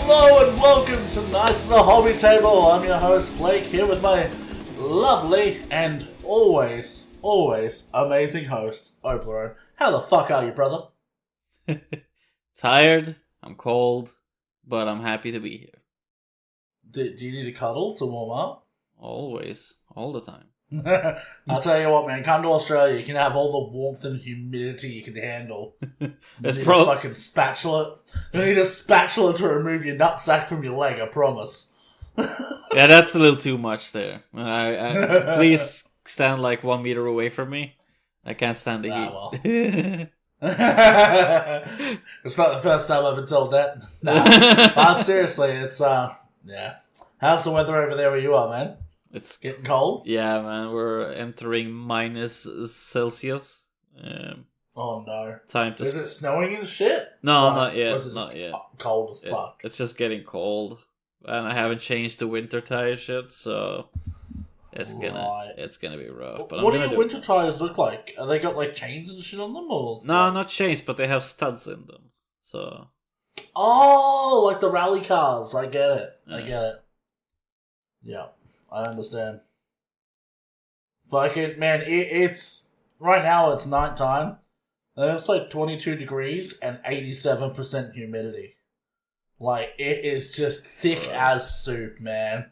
Hello and welcome to Knights of the Hobby Table. I'm your host Blake, here with my lovely and always amazing host, Oberon. How the fuck are you, brother? Tired, I'm cold, but I'm happy to be here. Do you need a cuddle to warm up? Always, all the time. I'll tell you what, man. Come to Australia, you can have all the warmth and humidity you can handle. That's You need a fucking spatula. You need a spatula to remove your nutsack from your leg, I promise. Yeah, that's a little too much there. Please stand like 1 meter away from me. I can't stand the heat. Well. It's not the first time I've been told that. Nah. But seriously, it's, yeah. How's the weather over there where you are, man? It's getting cold? Yeah, man. We're entering minus Celsius. Oh, no. Time to... Is it snowing and shit? No, Like, not yet. or is it Not just yet. Cold as fuck. It's just getting cold. And I haven't changed the winter tires yet, so... It's gonna be rough. But what do your winter tires look like? Are they got like chains and shit on them, or no, not chains, but they have studs in them. So oh, like the rally cars. I get it. Yeah, I understand. Fucking man, it's right now. It's nighttime, and it's like 22 degrees and 87% humidity. Like it is just thick as soup, man.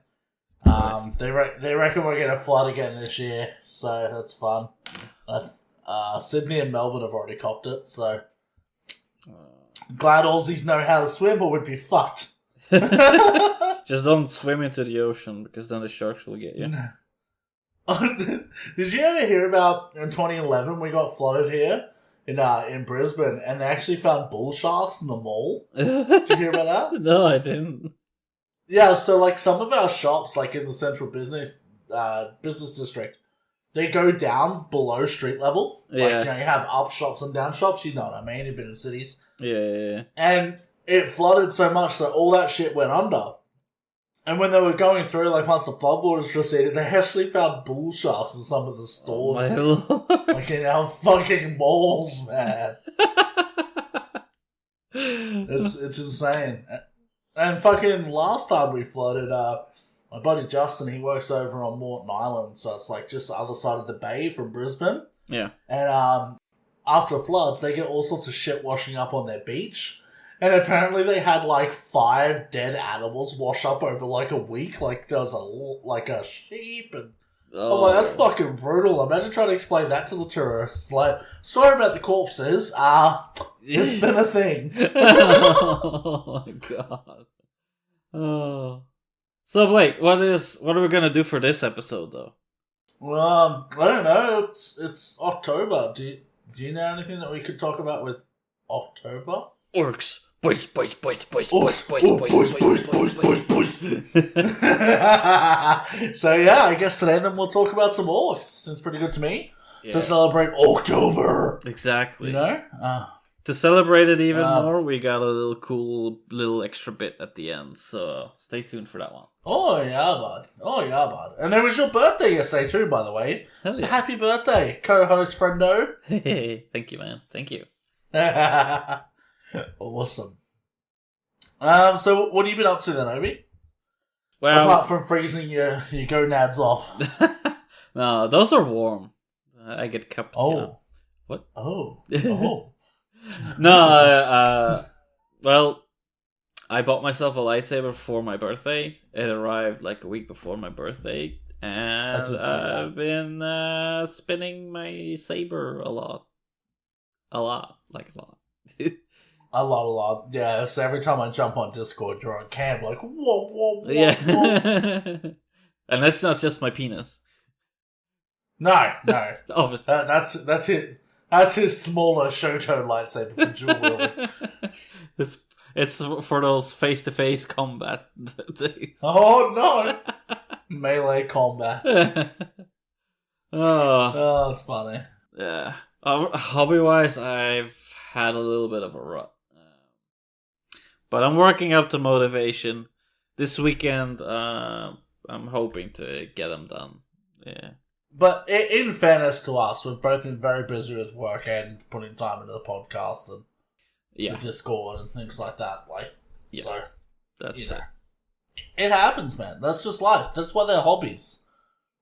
They reckon we're gonna flood again this year, so that's fun. Sydney and Melbourne have already copped it, so glad Aussies know how to swim, or we'd be fucked. Just don't swim into the ocean, because then the sharks will get you. Did you ever hear about in 2011 we got flooded here in Brisbane, and they actually found bull sharks in the mall? Did you hear about that? No, I didn't. Yeah, so like some of our shops, like in the central business district, they go down below street level. Like, Yeah. you know, you have up shops and down shops, you know what I mean, you've been in cities. Yeah. And it flooded so much that all that shit went under. And when they were going through, like once the floodwaters receded, they actually found bull sharks in some of the stores. Oh, like in our fucking malls, man. It's insane. And fucking last time we flooded, my buddy Justin, he works over on Moreton Island, so it's like just the other side of the bay from Brisbane. Yeah. And after floods, they get all sorts of shit washing up on their beach. And apparently they had like 5 dead animals wash up over like a week. Like there was a sheep and... Oh, I'm like, that's fucking brutal. Imagine trying to explain that to the tourists. Like, sorry about the corpses. It's been a thing. Oh my god. Oh. So Blake, what are we gonna do for this episode though? Well, I don't know. It's October. Do you know anything that we could talk about with October? Orks. Boys. So yeah, I guess today then we'll talk about some orcs. Seems pretty good to me. Yeah. To celebrate Orktober. Exactly. You know? To celebrate it even more, we got a little cool little extra bit at the end. So stay tuned for that one. Oh yeah, bud. And it was your birthday yesterday too, by the way. Hell so yeah. Happy birthday, co-host friendo. Thank you, man. Thank you. Awesome. So what have you been up to then, Obi? Well, apart from freezing your gonads off. No, those are warm. I get cupped. Oh. You know. What? Oh. No, well, I bought myself a lightsaber for my birthday. It arrived like a week before my birthday. And I've been spinning my saber a lot. A lot. A lot. Yeah, so every time I jump on Discord, you're on cam, like, whoa. Yeah. And that's not just my penis. No. Obviously. That's it. That's his smaller Shoto lightsaber for dual wielding. It's for those face-to-face combat days. Oh, no. Melee combat. Oh, it's funny. Yeah. Hobby-wise, I've had a little bit of a rut. But I'm working up to motivation. This weekend, I'm hoping to get them done. Yeah. But in fairness to us, we've both been very busy with work and putting time into the podcast and the Discord and things like that. So That's it. It happens, man. That's just life. That's why they're hobbies.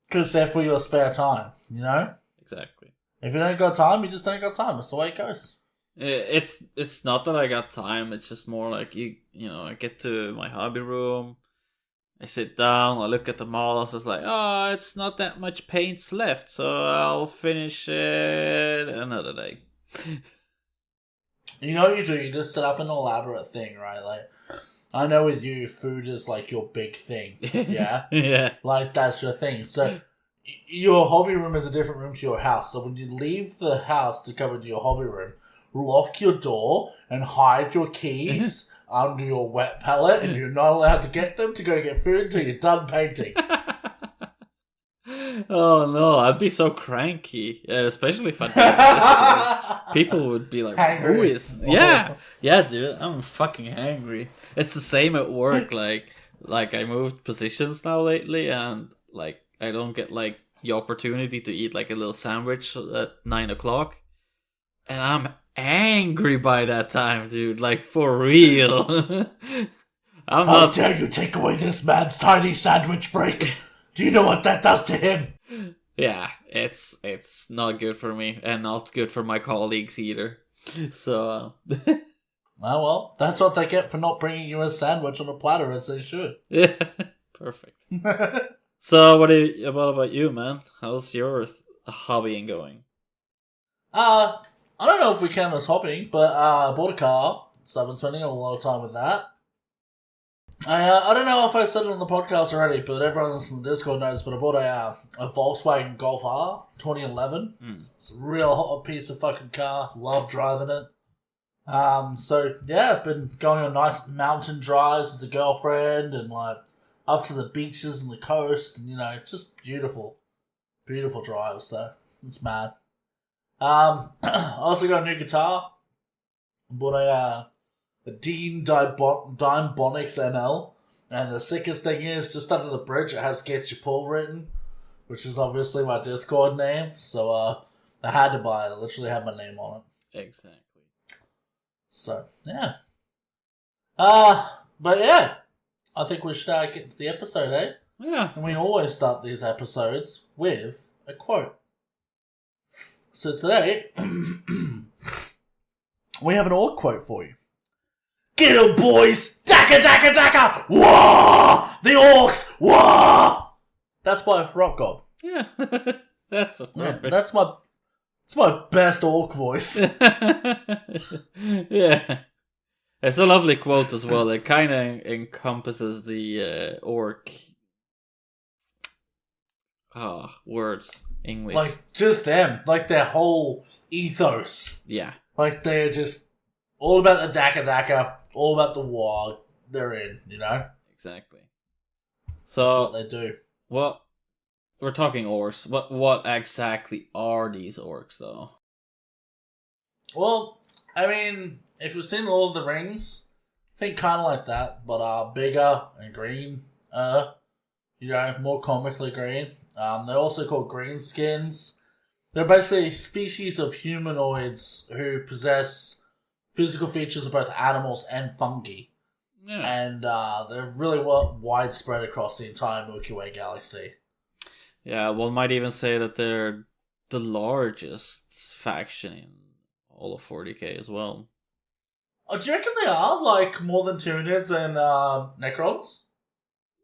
Because they're for your spare time, you know? Exactly. If you don't got time, you just don't got time. That's the way it goes. It's not that I got time. It's just more like I get to my hobby room, I sit down, I look at the models. It's like, oh, it's not that much paints left, so I'll finish it another day. You know what you do? You just set up an elaborate thing, right? Like, I know with you, food is like your big thing. Yeah, Yeah. Like that's your thing. So your hobby room is a different room to your house. So when you leave the house to go into your hobby room, lock your door and hide your keys under your wet pallet, and you're not allowed to get them to go get food until you're done painting. Oh no, I'd be so cranky, especially if I did this. People would be like, Hangry. "Who is?" Yeah, dude, I'm fucking hangry. It's the same at work. Like I moved positions now lately, and like I don't get like the opportunity to eat like a little sandwich at 9:00, and I'm angry by that time, dude. Like for real. How dare you take away this man's tiny sandwich break? Do you know what that does to him? Yeah, it's not good for me, and not good for my colleagues either. So, Oh well, that's what they get for not bringing you a sandwich on a platter as they should. yeah, perfect. So, what about you, man? How's your hobbying going? I don't know if we count as hobbying, but I bought a car, so I've been spending a lot of time with that. I don't know if I said it on the podcast already, but everyone else in the Discord knows, but I bought a Volkswagen Golf R 2011. It's a real hot piece of fucking car. Love driving it. So yeah, I've been going on nice mountain drives with the girlfriend and like up to the beaches and the coast, and just beautiful, beautiful drives. So it's mad. I also got a new guitar. I bought a Dean Dimebonics ML, and the sickest thing is, just under the bridge it has Get Your Pull written, which is obviously my Discord name, so I had to buy it. I literally had my name on it. Exactly. So, yeah. But yeah, I think we should get into the episode, eh? Yeah. And we always start these episodes with a quote. So today, we have an orc quote for you. Get 'em, boys! Daka, daka, daka! Wah! The orcs! Wah! That's by Rock God. Yeah. That's perfect. Yeah, that's my best orc voice. Yeah. It's a lovely quote as well. It kind of encompasses the orc words, English. Like, just them. Like, their whole ethos. Yeah. Like, they're just all about the daka daka, all about the war they're in, Exactly. So, that's what they do. What we're talking orcs. What exactly are these orcs, though? Well, I mean, if you've seen Lord of the Rings, think kind of like that, but bigger and green. More comically green. They're also called greenskins. They're basically a species of humanoids who possess physical features of both animals and fungi. Yeah. And they're really widespread across the entire Milky Way galaxy. Yeah, one might even say that they're the largest faction in all of 40k as well. Oh, do you reckon they are? Like, more than Tyranids and Necrons?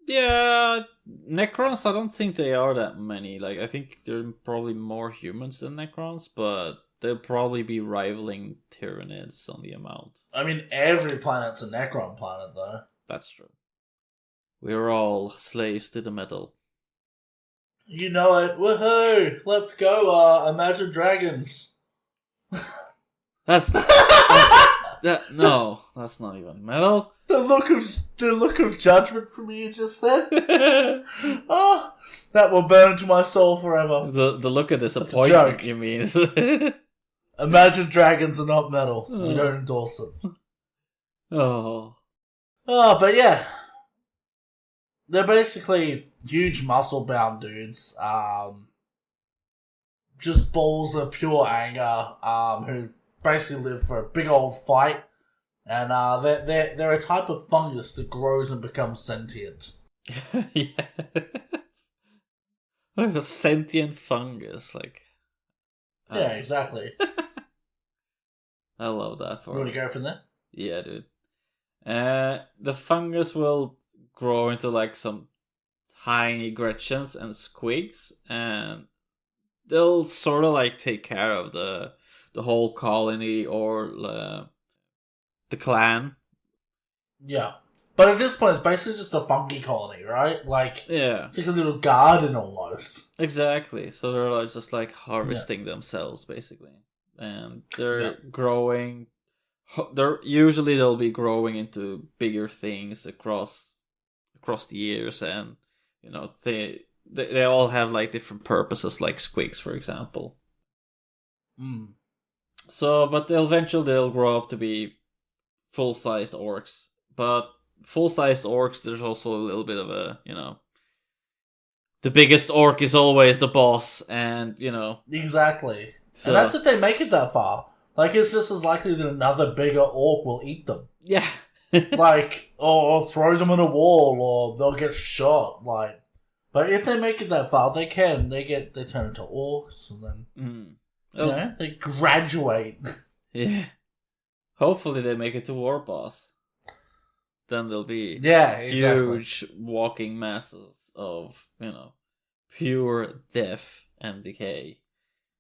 Yeah, Necrons, I don't think they are that many. Like, I think there are probably more humans than Necrons, but they'll probably be rivaling Tyranids on the amount. I mean, every planet's a Necron planet, though. That's true. We're all slaves to the metal. You know it. Woohoo! Let's go, Imagine Dragons. That's no, that's not even metal. The look of judgment from you just then. Oh, that will burn into my soul forever. The look of disappointment, you mean? Imagine Dragons are not metal. We don't endorse them. Oh, but yeah, they're basically huge muscle-bound dudes. Just balls of pure anger. Who basically live for a big old fight And they're a type of fungus that grows and becomes sentient. Yeah. Like a sentient fungus, like. Yeah, exactly. I love that for You want to go from there? Yeah, dude. The fungus will grow into like some tiny Gretchens and Squigs, and they'll sort of like take care of the whole colony or the clan. Yeah. But at this point, it's basically just a funky colony, right? Like, Yeah, it's like a little garden almost. exactly. So they're like just like harvesting themselves basically, and they're growing. They'll be growing into bigger things across the years, and you know they all have like different purposes, like Squigs, for example. So, but eventually they'll grow up to be full-sized orcs. But full-sized orcs, there's also a little bit of a, the biggest orc is always the boss, and, Exactly. So, and that's if they make it that far. Like, it's just as likely that another bigger orc will eat them. Yeah. Like, or throw them in a wall, or they'll get shot. Like, but if they make it that far, they can. They turn into orcs, and then they graduate. Yeah. Hopefully they make it to war boss. Then there'll be huge walking masses of, pure death and decay.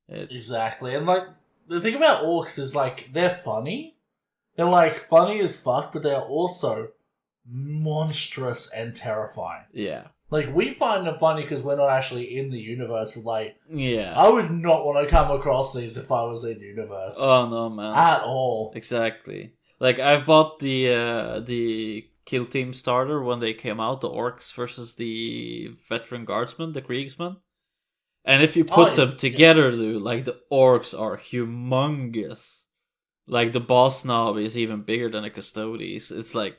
Exactly. And, like, the thing about orcs is, like, they're funny. They're, like, funny as fuck, but they're also monstrous and terrifying. Yeah. Like, we find them funny because we're not actually in the universe, but, like, yeah, I would not want to come across these if I was in the universe. Oh, no, man. At all. Exactly. Like, I've bought the Kill Team starter when they came out, the Orks versus the Veteran Guardsmen, the Kriegsmen. And if you put them together, dude, like, the Orks are humongous. Like, the boss knob is even bigger than the Custodes. It's like,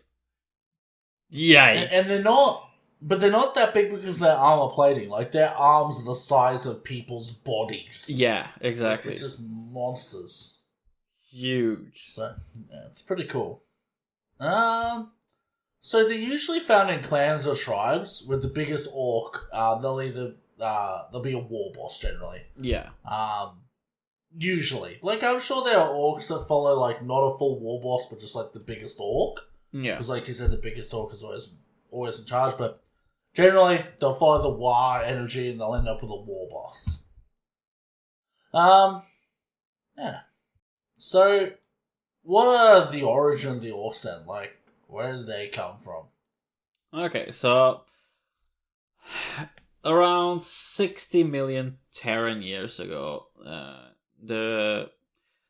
yikes. And they're not... But they're not that big because they're armor plating. Like, their arms are the size of people's bodies. Yeah, exactly. Like, they're just monsters. Huge. So, yeah, it's pretty cool. So they're usually found in clans or tribes. With the biggest orc, they'll be a war boss generally. Yeah. Usually. Like, I'm sure there are orcs that follow, like, not a full war boss, but just, like, the biggest orc. Yeah. Because, like you said, the biggest orc is always in charge, but generally, they'll follow the war energy and they'll end up with a war boss. Yeah. So, what are the origin of the orcs then? Like, where did they come from? Okay, so around 60 million Terran years ago, there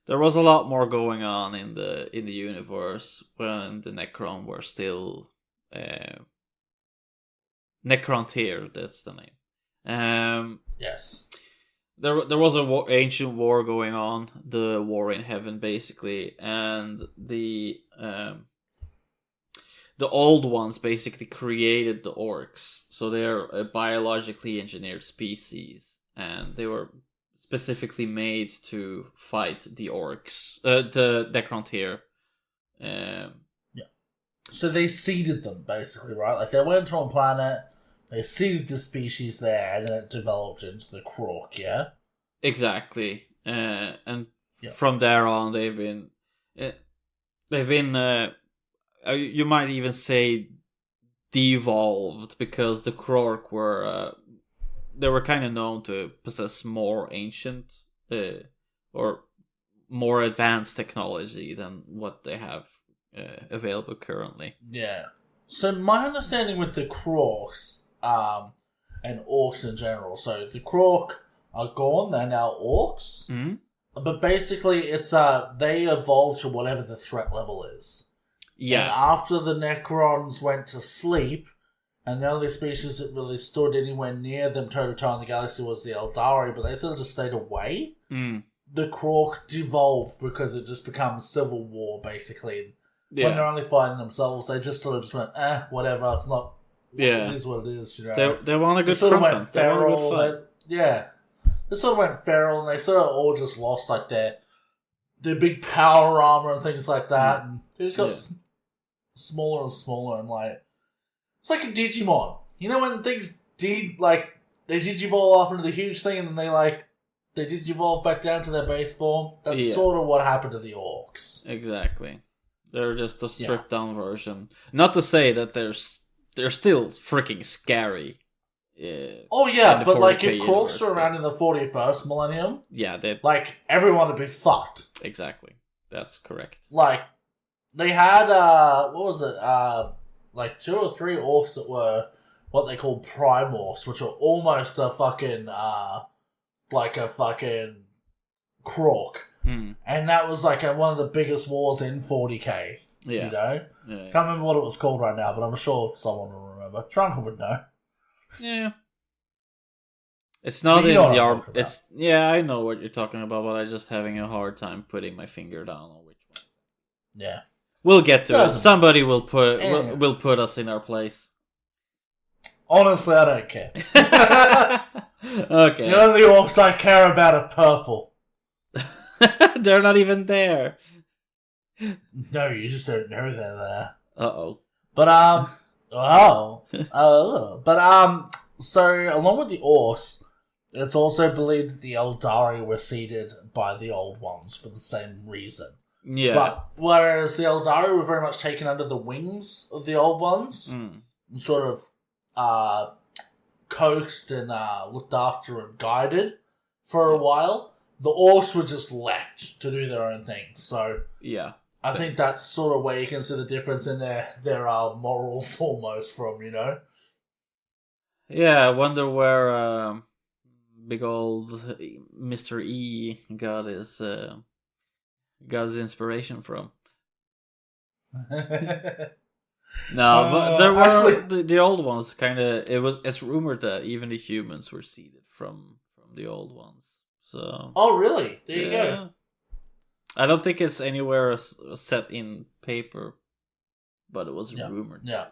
was a lot more going on in the universe when the Necron were still Necrontyr, that's the name. Yes. There was a ancient war going on, the war in heaven, basically, and the old ones basically created the orcs. So they're a biologically engineered species, and they were specifically made to fight the orcs, the Necrontyr. Yeah. So they seeded them, basically, right? Like, they went to a planet, they seeded the species there, and then it developed into the Krork, yeah? Exactly. And from there on, they've been you might even say devolved, because the Krork were they were kind of known to possess more ancient or more advanced technology than what they have available currently. Yeah. So my understanding with the Krorks and orcs in general, so the Krork are gone, they're now orcs, but basically it's they evolved to whatever the threat level is. Yeah. And after the Necrons went to sleep, and the only species that really stood anywhere near them toe-to-toe in the galaxy was the Eldari, but they sort of just stayed away. The Krork devolved because it just becomes civil war, basically. Yeah. When they're only fighting themselves, they just sort of just went, whatever, it's not... Yeah. It is what it is, you know. They want a good sort of front went feral. They sort of went feral, and they sort of all just lost, like, their their big power armor and things like that, and they just got smaller and smaller, and like it's like a Digimon. You know when things they digivolve up into the huge thing, and then they digivolve back down to their base form. That's sort of what happened to the Orks. Exactly. They're just a stripped down version. Not to say that they're still freaking scary. But like if Orks were around in the 41st millennium, like everyone would be fucked. Exactly, that's correct. Like they had like 2 or 3 Orks that were what they call Prime Orks, which are almost a fucking like a fucking Krork. And that was like one of the biggest wars in 40k. Yeah. You know? Yeah. Can't remember what it was called right now, but I'm sure someone will remember. Drunken would know. Yeah. It's not in the art. It's I know what you're talking about, but I'm just having a hard time putting my finger down on which one. Yeah. We'll get to it. Somebody will put us in our place. Honestly, I don't care. Okay. The only Orks I care about are purple. They're not even there. No, you just don't know they're there. Uh-oh. But, so, along with the Orks, it's also believed that the Eldari were seeded by the Old Ones for the same reason. Yeah. But, whereas the Eldari were very much taken under the wings of the Old Ones, and sort of, coaxed and, looked after and guided for a while, the Orks were just left to do their own thing. So, I think that's sort of where you can see the difference in their morals almost from, you know? Yeah, I wonder where big old Mr. E got his inspiration from. No, but there were the old ones kind of. It's rumored that even the humans were seeded from the old ones. So. Oh really? There you go. I don't think it's anywhere set in paper, but it was rumored. Yeah.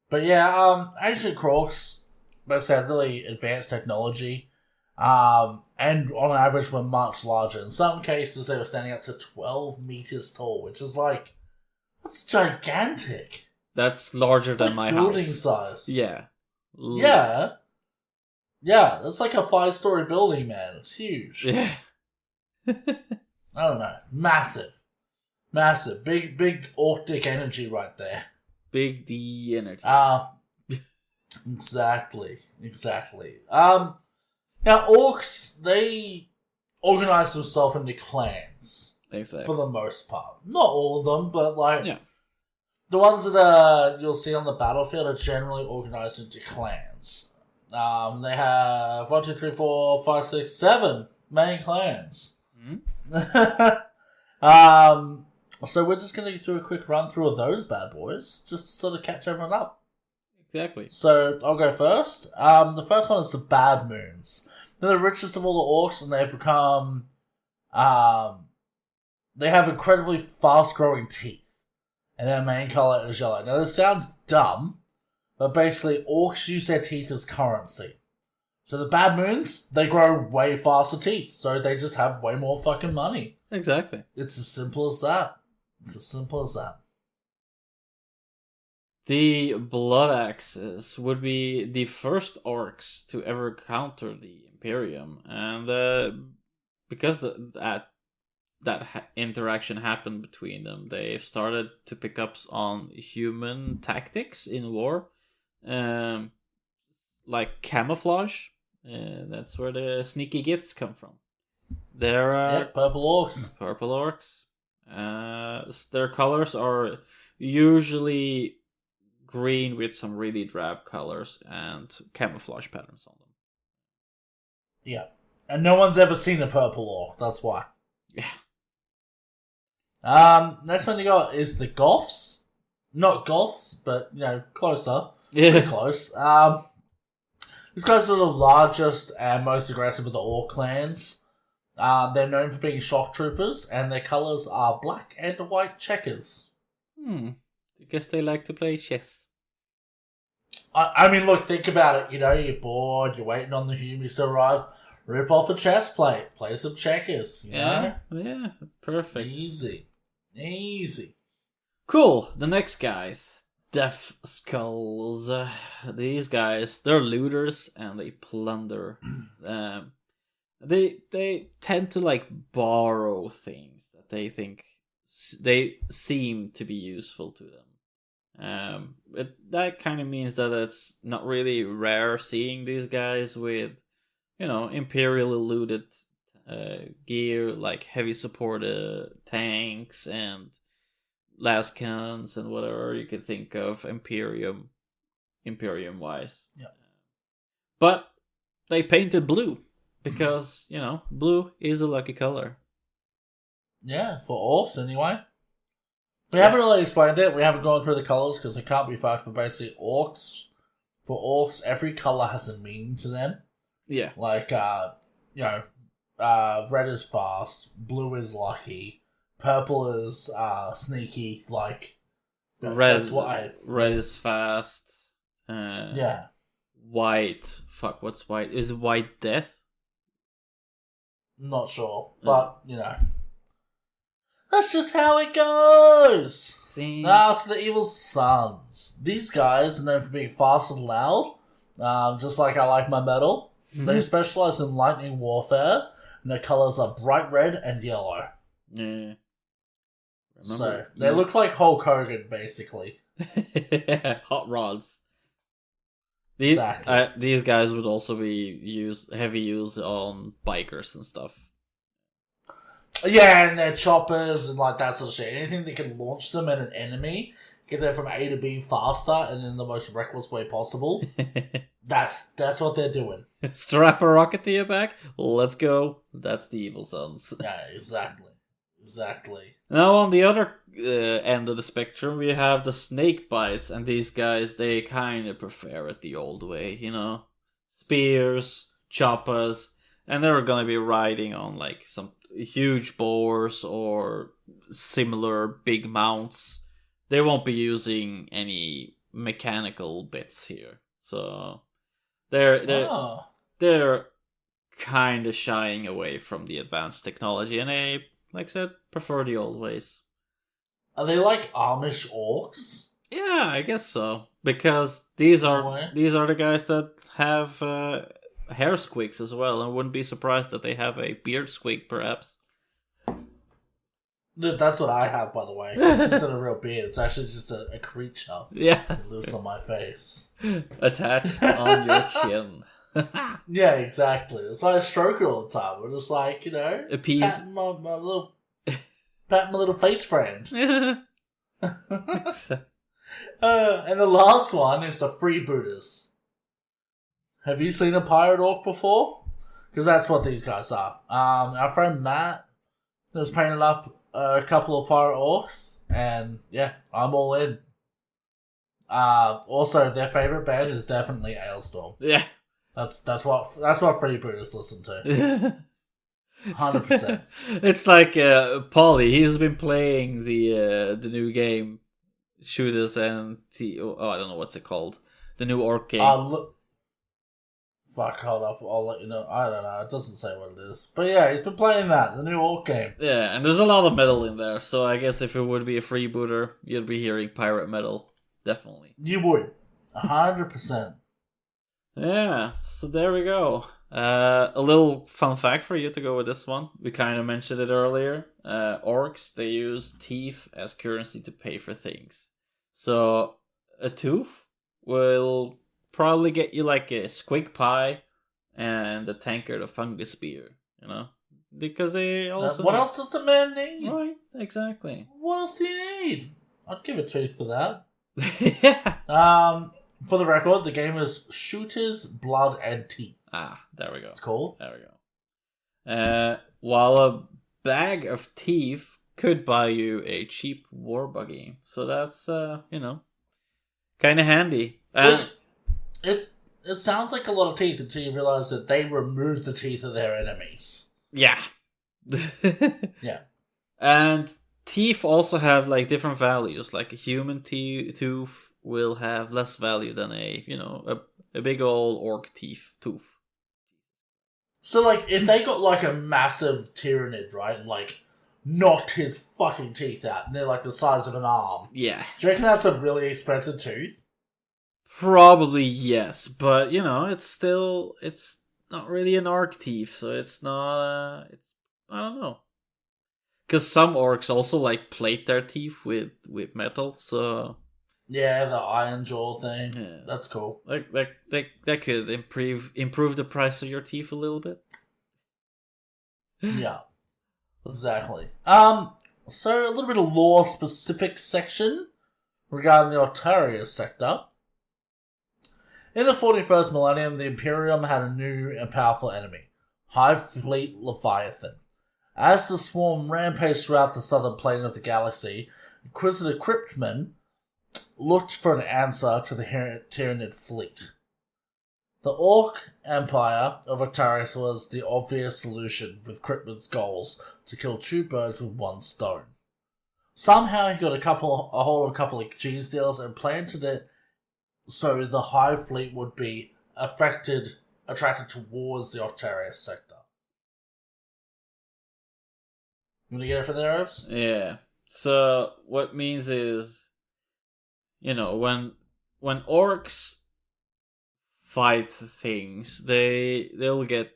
But yeah, ancient Krorks must have really advanced technology, and on average were much larger. In some cases, they were standing up to 12 meters tall, which is like, that's gigantic. That's larger than my building house. Size. Yeah. Yeah, that's like a 5-story building, man. It's huge. Yeah. I don't know. Massive. Big Arctic energy right there. Big D energy. Exactly. Now, Orks, they organize themselves into clans. Exactly. For the most part. Not all of them, but the ones that you'll see on the battlefield are generally organized into clans. They have 1, 2, 3, 4, 5, 6, 7 main clans. So we're just going to do a quick run through of those bad boys, just to sort of catch everyone up. Exactly. So I'll go first. The first one is the Bad Moons. They're the richest of all the Orks, and they've become, they have incredibly fast-growing teeth, and their main color is yellow. Now this sounds dumb, but basically Orks use their teeth as currency. So the Bad Moons, they grow way faster teeth, so they just have way more fucking money. Exactly. It's as simple as that. The Blood Axes would be the first Orks to ever counter the Imperium, and because that interaction happened between them, they started to pick up on human tactics in war, like camouflage. That's where the sneaky gits come from. They're purple Orks. Purple Orks. Their colors are usually green with some really drab colors and camouflage patterns on them. Yeah. And no one's ever seen a purple Ork, that's why. Yeah. Next one you got is the Goths. Not Goths, but, closer. Yeah. Pretty close. These guys are the largest and most aggressive of the Ork clans. They're known for being shock troopers, and their colours are black and white checkers. I guess they like to play chess. I mean, look, think about it. You're bored, you're waiting on the humans to arrive. Rip off a chest plate. Play some checkers. You know? Yeah, perfect. Easy. Cool. The next guys. Death Skulls. These guys, they're looters and they plunder. They tend to like borrow things that they think they seem to be useful to them. That kind of means that it's not really rare seeing these guys with, imperially looted gear like heavy supported tanks and lascans and whatever you could think of Imperium wise. Yeah. But they painted blue because, blue is a lucky color. Yeah, for Orks anyway. We haven't really explained it. We haven't gone through the colours because it can't be fast, but basically Orks, for Orks, every colour has a meaning to them. Yeah. Like, red is fast, blue is lucky, purple is sneaky, like... Red red is fast. Yeah. White. Fuck, what's white? Is white death? Not sure, but, that's just how it goes! So the Evil Sons. These guys are known for being fast and loud, just like I like my metal. They specialize in lightning warfare, and their colors are bright red and yellow. Yeah. So, they look like Hulk Hogan, basically. Hot rods. Exactly. These guys would also be heavy use on bikers and stuff. Yeah, and their choppers and like that sort of shit. Anything that can launch them at an enemy, get them from A to B faster and in the most reckless way possible. That's what they're doing. Strap a rocket to your back. Let's go. That's the Evil Sons. Yeah, exactly. Now on the other end of the spectrum, we have the snake bites, and these guys, they kind of prefer it the old way, spears, choppers, and they're gonna be riding on like some huge boars or similar big mounts. They won't be using any mechanical bits here, so they're kind of shying away from the advanced technology, and they, like I said, prefer the old ways. Are they like Amish orcs? Yeah, I guess so. Because these are the guys that have hair squeaks as well, and wouldn't be surprised that they have a beard squeak, perhaps. That's what I have, by the way. This isn't a real beard. It's actually just a creature. Yeah. That lives on my face. Attached on your chin. Yeah, exactly. That's why I stroke it all the time. We're just like, appease patting my little face friend. And the last one is the freebooters. Have you seen a pirate orc before? Because that's what these guys are. Our friend Matt has painted up a couple of pirate orcs, and yeah, I'm all in. Also, their favorite band is definitely Ailstorm. Yeah. That's what freebooters listen to. 100%. It's like Polly. He's been playing the new game, Shooters and I don't know what's it called. The new Orc game. Fuck, hold up. I'll let you know. I don't know. It doesn't say what it is. But yeah, he's been playing that, the new Orc game. Yeah, and there's a lot of metal in there. So I guess if it would be a freebooter, you'd be hearing pirate metal. Definitely. You would. 100%. Yeah, so there we go. A little fun fact for you to go with this one. We kind of mentioned it earlier. Orcs, they use teeth as currency to pay for things. So a tooth will probably get you like a squig pie and a tankard of fungus beer, Because they also... What else does the man need? Right, exactly. What else do you need? I'd give a tooth for that. Yeah. For the record, the game is Shooters, Blood, and Teeth. Ah, there we go. It's cool. There we go. While a bag of teeth could buy you a cheap war buggy. So that's, kind of handy. It sounds like a lot of teeth until you realize that they remove the teeth of their enemies. Yeah. Yeah. And teeth also have, like, different values. Like, a human tooth will have less value than a big old orc tooth. So, like, if they got, like, a massive Tyrannid, right, and, like, knocked his fucking teeth out, and they're, like, the size of an arm. Yeah. Do you reckon that's a really expensive tooth? Probably yes, but, it's not really an orc teeth, so it's not, I don't know. Because some orcs also, like, plate their teeth with metal, so... Yeah, the iron jaw thing. Yeah. That's cool. That could improve the price of your teeth a little bit. Yeah. Exactly. So a little bit of lore specific section regarding the Orktober sector. In the 41st millennium, the Imperium had a new and powerful enemy, Hive Fleet Leviathan. As the swarm rampaged throughout the southern plane of the galaxy, Inquisitor Cryptman looked for an answer to the Tyrannid fleet. The Orc Empire of Octarius was the obvious solution, with Cryptman's goals to kill two birds with one stone. Somehow he got a hold of a couple of cheese deals and planted it so the Hive fleet would be attracted towards the Octarius sector. You want to get it from there, Herbs? Yeah. So what means is, when orcs fight things, they'll get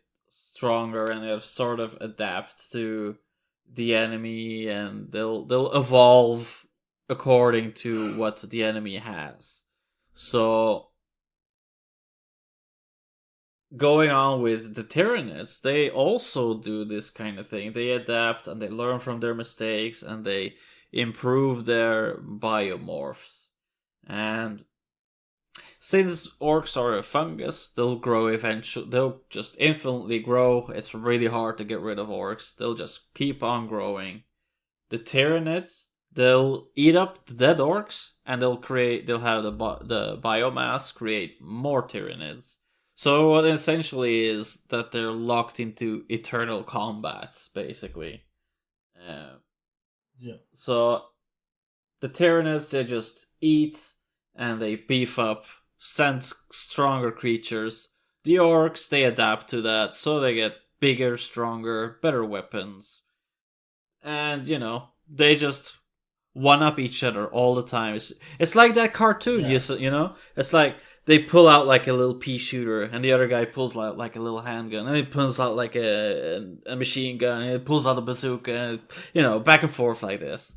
stronger and they'll sort of adapt to the enemy, and they'll evolve according to what the enemy has. So going on with the Tyrannids, they also do this kind of thing. They adapt and they learn from their mistakes and they improve their biomorphs. And since orcs are a fungus, they'll grow eventually. They'll just infinitely grow. It's really hard to get rid of orcs. They'll just keep on growing. The Tyrannids, they'll eat up the dead orcs, and they'll have the biomass create more Tyrannids. So what essentially is that they're locked into eternal combat, basically. Yeah. So the Tyrannids, they just eat and they beef up, send stronger creatures. The orcs, they adapt to that, so they get bigger, stronger, better weapons. And, they just one-up each other all the time. It's like that cartoon, It's like they pull out like a little pea shooter, and the other guy pulls out like a little handgun, and he pulls out like a machine gun, and he pulls out a bazooka, and, back and forth like this.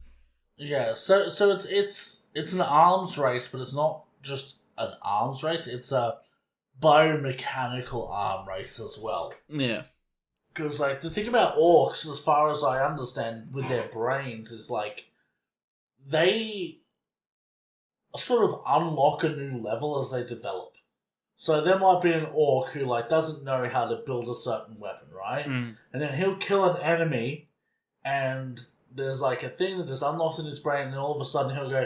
Yeah, so it's an arms race, but it's not just an arms race, it's a biomechanical arm race as well. Yeah. Because, like, the thing about orcs, as far as I understand, with their brains, is, like, they sort of unlock a new level as they develop. So there might be an orc who, like, doesn't know how to build a certain weapon, right? Mm. And then he'll kill an enemy, and there's, like, a thing that just unlocks in his brain, and then all of a sudden he'll go,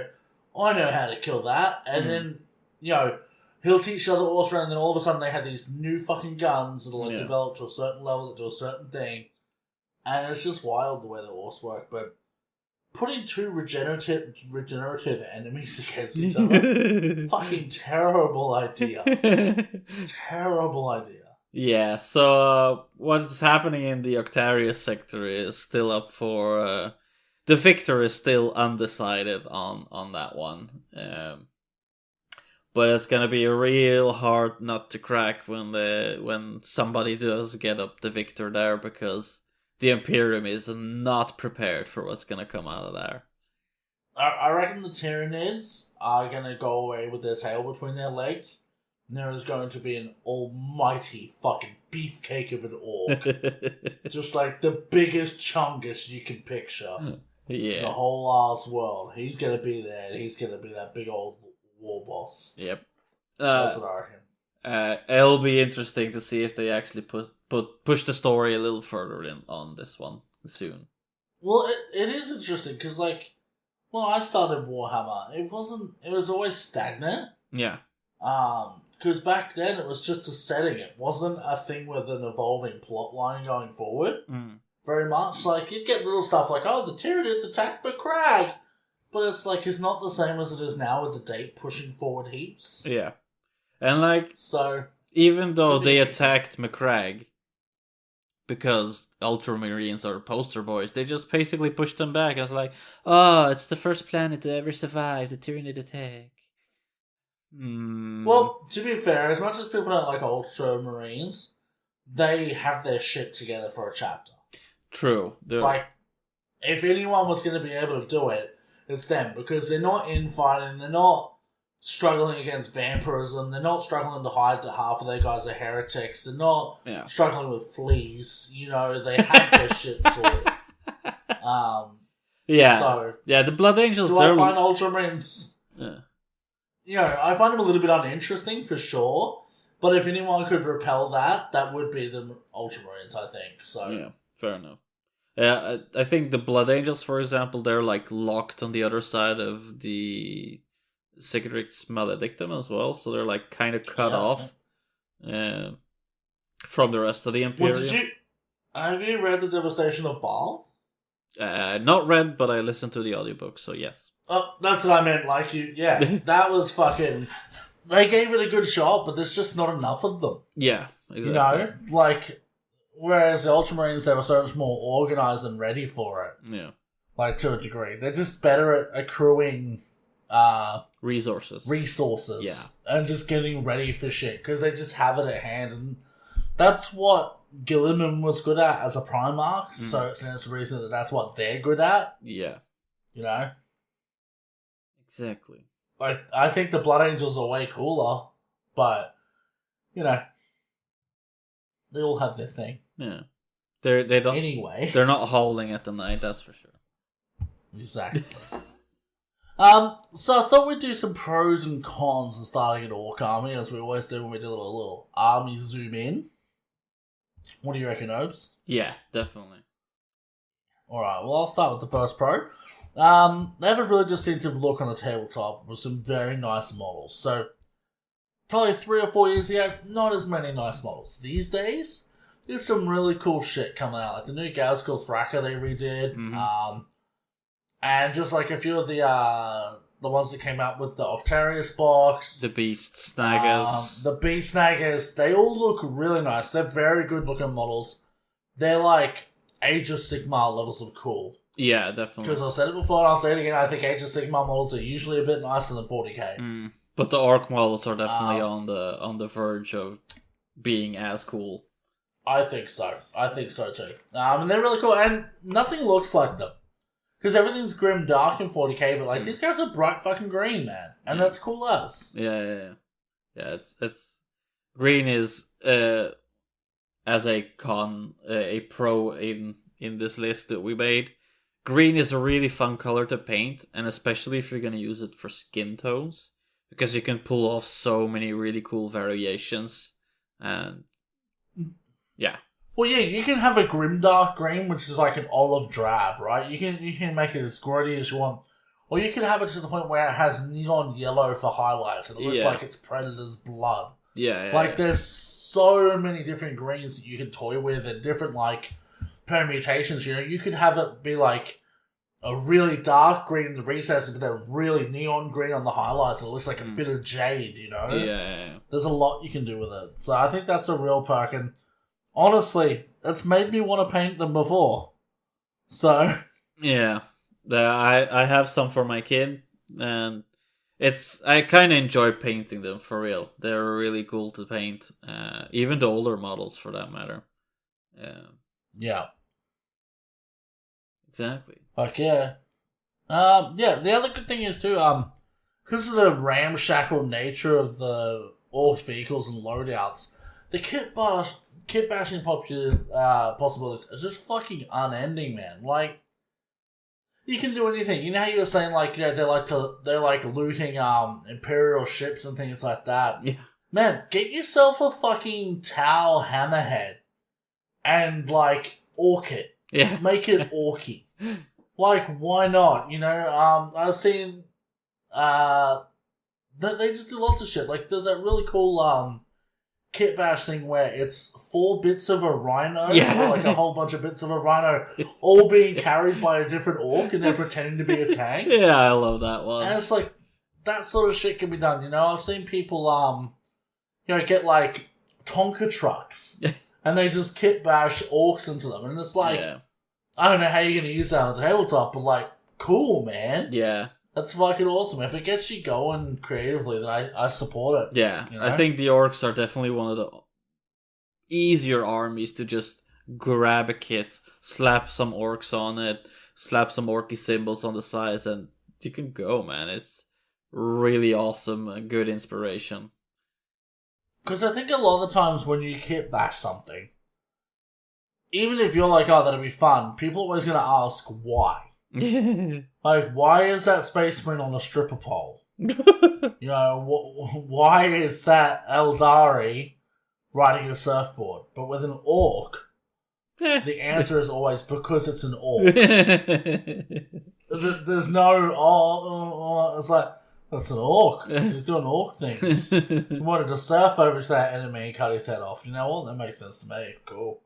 I know how to kill that. And then, he'll teach the other orcs around, and then all of a sudden they have these new fucking guns that are, like, developed to a certain level that do a certain thing. And it's just wild the way the orcs work, but putting two regenerative enemies against each other, fucking terrible idea. Terrible idea. Yeah, so what's happening in the Octarius sector is still up for... the victor is still undecided on that one. But it's gonna be a real hard nut to crack when somebody does get up the victor there, because the Imperium is not prepared for what's gonna come out of there. I reckon the Tyranids are gonna go away with their tail between their legs. And there is going to be an almighty fucking beefcake of an orc. Just like the biggest chungus you can picture. Yeah. The whole ass world. He's gonna be there, and he's gonna be that big old war boss. Yep. That's what I reckon. It'll be interesting to see if they actually push the story a little further on this one soon. Well, it is interesting, because, like, when I started Warhammer, it was always stagnant. Yeah. Because back then it was just a setting. It wasn't a thing with an evolving plot line going forward. Very much. Like, you'd get little stuff like, oh, the Tyranids attacked McCrag. But it's like, it's not the same as it is now with the date pushing forward heaps. Yeah. And, like, so even though they attacked McCrag, because Ultramarines are poster boys. They just basically push them back. It's like, oh, it's the first planet to ever survive the Tyranid attack. Well, to be fair, as much as people don't like Ultramarines, they have their shit together for a chapter. True. Like, if anyone was going to be able to do it, it's them, because they're not infighting, they're not struggling against vampirism, they're not struggling to hide that half of their guys are heretics, they're not struggling with fleas, you know, they have their shit sorted. The Blood Angels... Do I find Ultramarines... Yeah. You know, I find them a little bit uninteresting, for sure, but if anyone could repel that, that would be the Ultramarines, I think, so... Yeah, fair enough. Yeah, I think the Blood Angels, for example, they're like locked on the other side of the Sigurdric's Maledictum as well, so they're like kind of cut off from the rest of the Imperium. Have you read The Devastation of Baal? Not read, but I listened to the audiobook, so yes. Oh, that's what I meant, that was fucking... They gave it a good shot, but there's just not enough of them. Yeah, exactly. You know, whereas the Ultramarines, they were so much more organised and ready for it. Yeah. To a degree. They're just better at accruing... resources. Yeah. And just getting ready for shit, because they just have it at hand, and that's what Gilliman was good at as a Primarch, so it's the reason that's what they're good at. Yeah. You know? Exactly. I think the Blood Angels are way cooler, but, you know, they all have their thing. Yeah. They don't... Anyway. They're not howling at the night, that's for sure. Exactly. So I thought we'd do some pros and cons of starting an Orc army, as we always do when we do a little army zoom in. What do you reckon, Obes? Yeah, definitely. Alright, well, I'll start with the first pro. They have a really distinctive look on the tabletop with some very nice models. So, probably 3 or 4 years ago, not as many nice models. These days, there's some really cool shit coming out. Like the new Gazgul Thraka they redid. And just like a few of the ones that came out with the Octarius box. The Beast Snaggers. The Beast Snaggers. They all look really nice. They're very good looking models. They're like Age of Sigmar levels of cool. Yeah, definitely. Because I've said it before and I'll say it again, I think Age of Sigmar models are usually a bit nicer than 40k. But the Orc models are definitely on the verge of being as cool. I think so. I think so too. And they're really cool, and nothing looks like them. Because everything's grim dark in 40k, but these guys are bright fucking green, man. And that's cool as. Yeah. It's green is as a pro in this list that we made. Green is a really fun color to paint, and especially if you're gonna use it for skin tones, because you can pull off so many really cool variations. And yeah. Well, yeah, you can have a grimdark green, which is like an olive drab, right? You can make it as grody as you want. Or you can have it to the point where it has neon yellow for highlights, and it looks like it's Predator's blood. Yeah. There's so many different greens that you can toy with, and different, permutations. You know, you could have it be, a really dark green in the recesses, but then really neon green on the highlights, and it looks like a bit of jade, you know? Yeah. There's a lot you can do with it. So I think that's a real perk, and honestly, it's made me want to paint them before. So... Yeah. I have some for my kid, and I kind of enjoy painting them, for real. They're really cool to paint. Even the older models, for that matter. Yeah. Exactly. Fuck yeah. The other good thing is, too, because of the ramshackle nature of the Orcs vehicles and loadouts, the kit bashing possibilities are just fucking unending, man. You can do anything. You know how you were saying, they're looting Imperial ships and things like that? Yeah. Man, get yourself a fucking Tau Hammerhead and, orc it. Yeah. Make it orky. Why not? You know, I was seeing, they just do lots of shit. There's that really cool, kit bash thing where it's 4 bits of a rhino, or a whole bunch of bits of a rhino, all being carried by a different orc, and they're pretending to be a tank. Yeah, I love that one. And it's that sort of shit can be done. You know, I've seen people, get Tonka trucks and they just kit bash orcs into them. And it's like, I don't know how you're going to use that on a tabletop, but like, cool, man. Yeah. That's fucking awesome. If it gets you going creatively, then I support it. Yeah, you know? I think the Orks are definitely one of the easier armies to just grab a kit, slap some Orks on it, slap some Orky symbols on the sides, and you can go, man. It's really awesome and good inspiration. Because I think a lot of the times when you kit bash something, even if you're like, oh, that'd be fun, people are always going to ask why. Like, why is that Space Marine on a stripper pole? You know, why is that Eldari riding a surfboard? But with an orc, the answer is always because it's an orc. There's no, it's like, that's an orc. He's doing orc things. He wanted to surf over to that enemy and cut his head off. You know what? That makes sense to me. Cool.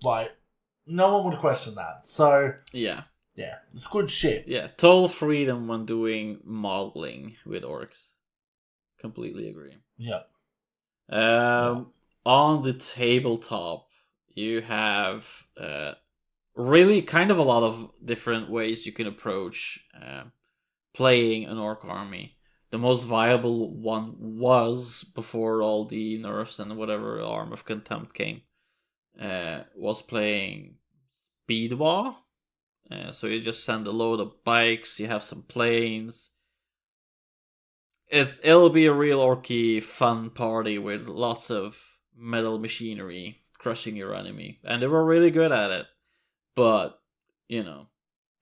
Like, no one would question that. So, yeah, it's good shit. Yeah, total freedom when doing modeling with orcs. Completely agree. Yeah. On the tabletop, you have really kind of a lot of different ways you can approach playing an orc army. The most viable one was, before all the nerfs and whatever Arm of Contempt came, was playing Speedwa. So you just send a load of bikes, you have some planes. It'll be a real orky fun party with lots of metal machinery crushing your enemy. And they were really good at it. But, you know,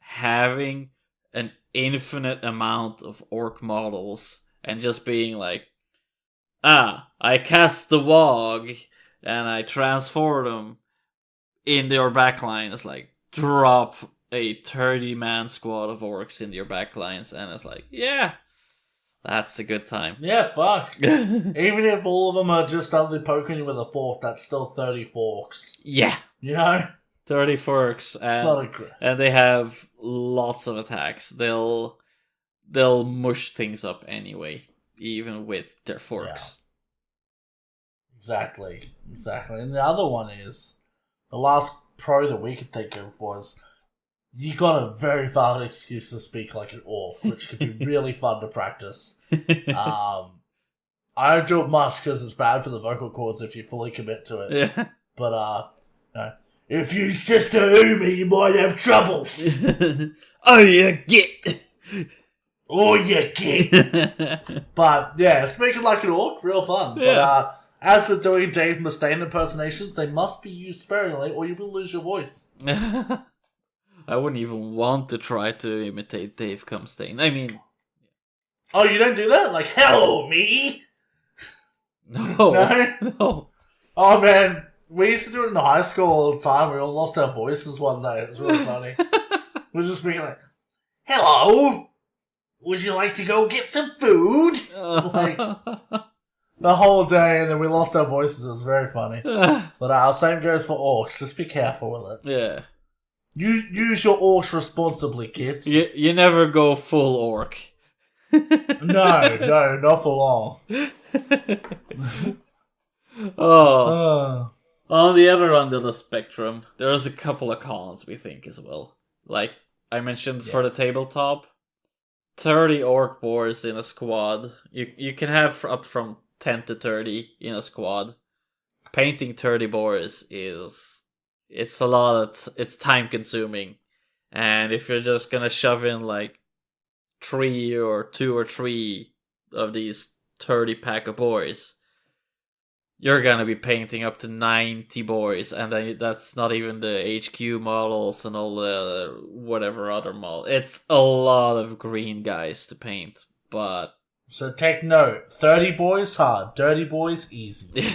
having an infinite amount of orc models and just being like, I cast the Wog and I transform them into your backline. It's like, drop a 30-man squad of orcs into your backlines, and it's like, yeah, that's a good time. Yeah, fuck. Even if all of them are just only poking you with a fork, that's still 30 forks. Yeah. You know? 30 forks, and they have lots of attacks. They'll mush things up anyway, even with their forks. Yeah. Exactly. And the other one is, the last pro that we could think of was, you got a very valid excuse to speak like an orc, which could be really fun to practice. I don't do it much because it's bad for the vocal cords if you fully commit to it. Yeah. But, you know, if you just Umi, you might have troubles. Oh, you get. But, yeah, speaking like an orc, real fun. Yeah. But, as for doing Dave Mustaine impersonations, they must be used sparingly or you will lose your voice. I wouldn't even want to try to imitate Dave Mustaine. I mean... Oh, you don't do that? Like, hello, me? No. No? Oh, man. We used to do it in high school all the time. We all lost our voices one day. It was really funny. We were just being like, hello? Would you like to go get some food? Like, the whole day, and then we lost our voices. It was very funny. But same goes for orcs. Just be careful with it. Yeah. Use your orcs responsibly, kids. You never go full orc. No, not for long. On the other end of the spectrum, there's a couple of cons we think as well. Like I mentioned for the tabletop, 30 orc boars in a squad. You can have up from 10 to 30 in a squad. Painting 30 boars it's a lot. It's time consuming, and if you're just gonna shove in like 2 or 3 of these 30 pack of boys, you're gonna be painting up to 90 boys, and then that's not even the HQ models and all the whatever other model. It's a lot of green guys to paint, but so take note: 30 boys hard, 30 boys easy.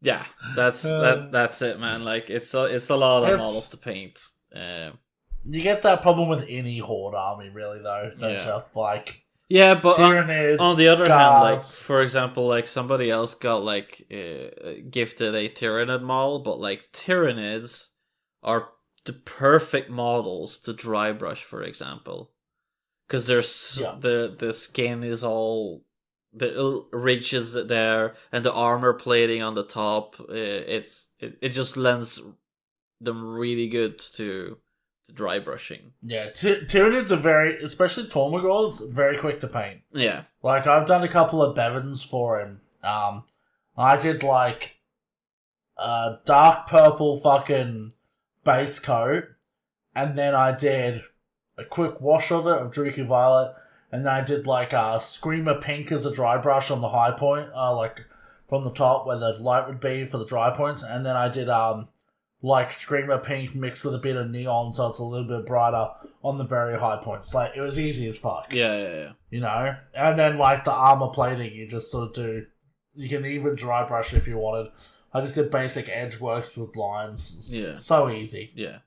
Yeah, that's it, man. Like it's a lot of models to paint. You get that problem with any horde army, really, though, don't you? Like, yeah, but Tyranids, on the other guards. hand, like for example, like somebody else got like gifted a Tyranid model, but like Tyranids are the perfect models to dry brush, for example, because there's the skin is all the ridges there and the armor plating on the top. It just lends them really good to dry brushing. Yeah, Tyranids are especially Tormagor's, very quick to paint. Yeah. Like, I've done a couple of Bevins for him. I did, like, a dark purple fucking base coat, and then I did a quick wash of it, of Druchii Violet, and then I did, like, a Screamer Pink as a dry brush on the high point, like, from the top where the light would be for the dry points, and then I did, like Screamer Pink mixed with a bit of neon so it's a little bit brighter on the very high points. Like, it was easy as fuck. Yeah. You know? And then, like, the armor plating, you just sort of do... You can even dry brush if you wanted. I just did basic edge works with lines. Yeah. So easy. Yeah.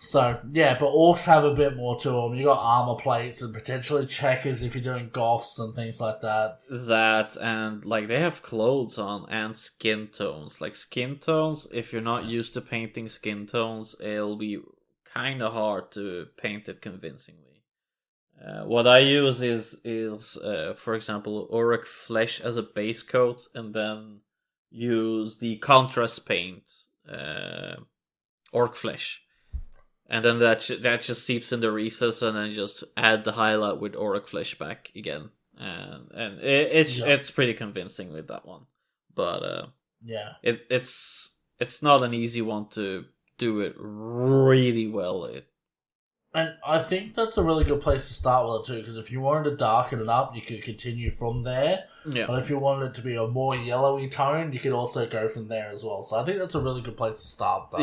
So, yeah, but Orks have a bit more to them. You got armor plates and potentially checkers if you're doing goths and things like that. That, and, like, they have clothes on and skin tones. Like, skin tones, if you're not used to painting skin tones, it'll be kind of hard to paint it convincingly. What I use is for example, Orc flesh as a base coat, and then use the contrast paint, Orc flesh. And then that just seeps in the recess, and then just add the highlight with Orc flesh back again, and it's pretty convincing with that one. But it's not an easy one to do it really well. And I think that's a really good place to start with it too, because if you wanted to darken it up, you could continue from there. Yeah. But if you wanted it to be a more yellowy tone, you could also go from there as well. So I think that's a really good place to start. Though.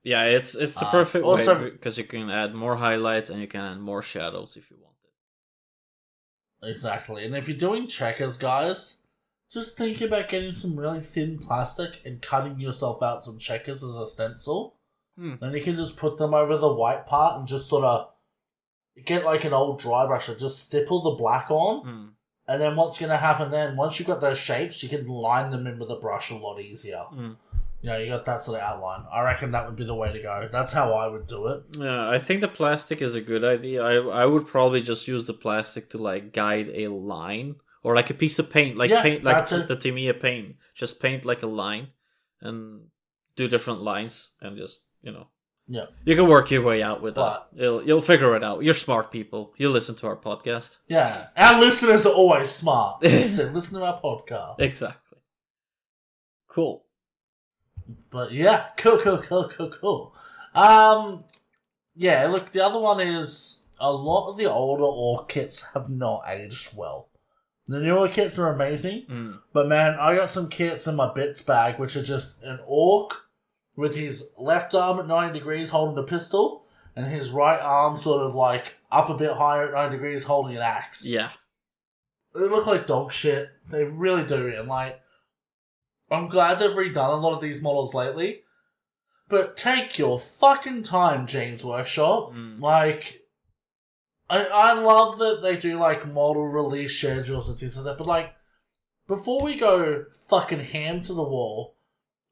Yeah, it's the perfect way, because you can add more highlights and you can add more shadows if you want it. Exactly. And if you're doing checkers, guys, just think about getting some really thin plastic and cutting yourself out some checkers as a stencil. Then you can just put them over the white part and just sort of get like an old dry brush and just stipple the black on. And then what's going to happen then, once you've got those shapes, you can line them in with a brush a lot easier. You know, you got that sort of outline. I reckon that would be the way to go. That's how I would do it. Yeah, I think the plastic is a good idea. I would probably just use the plastic to like guide a line, or like a piece of paint, like paint like the Tamiya paint. Just paint like a line and do different lines and just, you know. Yeah. You can work your way out with that. You'll figure it out. You're smart people. You listen to our podcast. Yeah. Our listeners are always smart. Listen to our podcast. Exactly. Cool. But yeah, cool. Yeah, look, the other one is a lot of the older Orc kits have not aged well. The newer kits are amazing, but man, I got some kits in my bits bag which are just an Orc with his left arm at 90 degrees holding a pistol, and his right arm sort of like up a bit higher at 90 degrees holding an axe. Yeah. They look like dog shit. They really do, and like, I'm glad they've redone a lot of these models lately, but take your fucking time, James Workshop. Like, I love that they do, like, model release schedules and things like that, but, like, before we go fucking ham to the wall,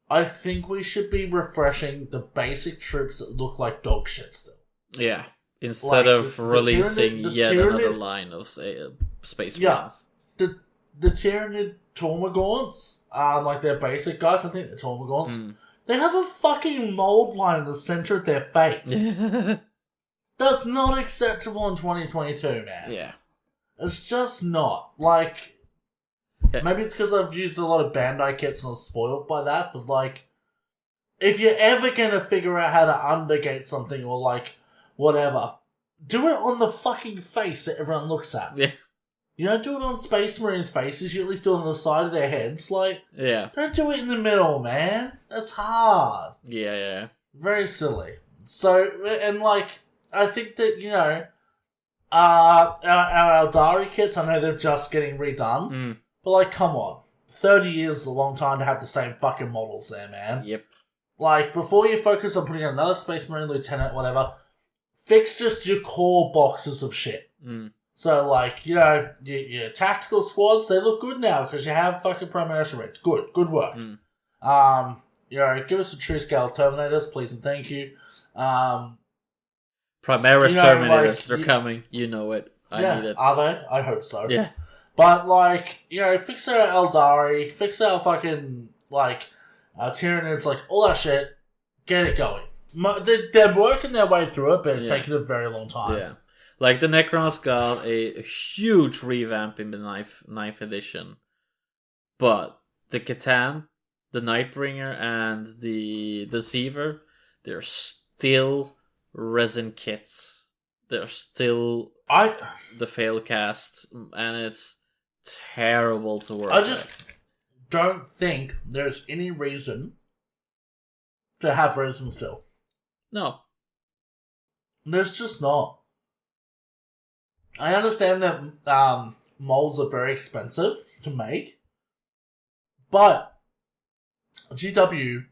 I think we should be refreshing the basic troops that look like dog shit still. Yeah, instead of releasing yet another line of, say, Space Marines. The Tyranid Tormagorns, like their basic guys, I think they're Tormagorns, they have a fucking mold line in the center of their face. That's not acceptable in 2022, man. Yeah. It's just not. Like, maybe it's because I've used a lot of Bandai kits and I'm spoiled by that, but like, if you're ever going to figure out how to undergate something or like, whatever, do it on the fucking face that everyone looks at. Yeah. You don't do it on Space Marines' faces, you at least do it on the side of their heads. Like, don't do it in the middle, man. That's hard. Yeah. Very silly. So, and like, I think that, you know, our Eldari kits, I know they're just getting redone, but like, come on. 30 years is a long time to have the same fucking models there, man. Yep. Like, before you focus on putting another Space Marine Lieutenant, whatever, fix just your core boxes of shit. So, like, you know, your tactical squads, they look good now because you have fucking Primaris rates. Good work. You know, give us some true scale Terminators, please and thank you. Primaris you know, Terminators, like, they're coming. You know it. I need it. Are they? I hope so. Yeah. But, like, you know, fix our Eldari, fix our fucking, like, Tyranids, like, all that shit, get it going. They're working their way through it, but it's taking a very long time. Yeah. Like, the Necrons got a huge revamp in the ninth edition. But the Catan, the Nightbringer, and the Deceiver, they're still resin kits. They're still the failcast, and it's terrible to work I just don't think there's any reason to have resin still. No. There's just not. I understand that molds are very expensive to make, but GW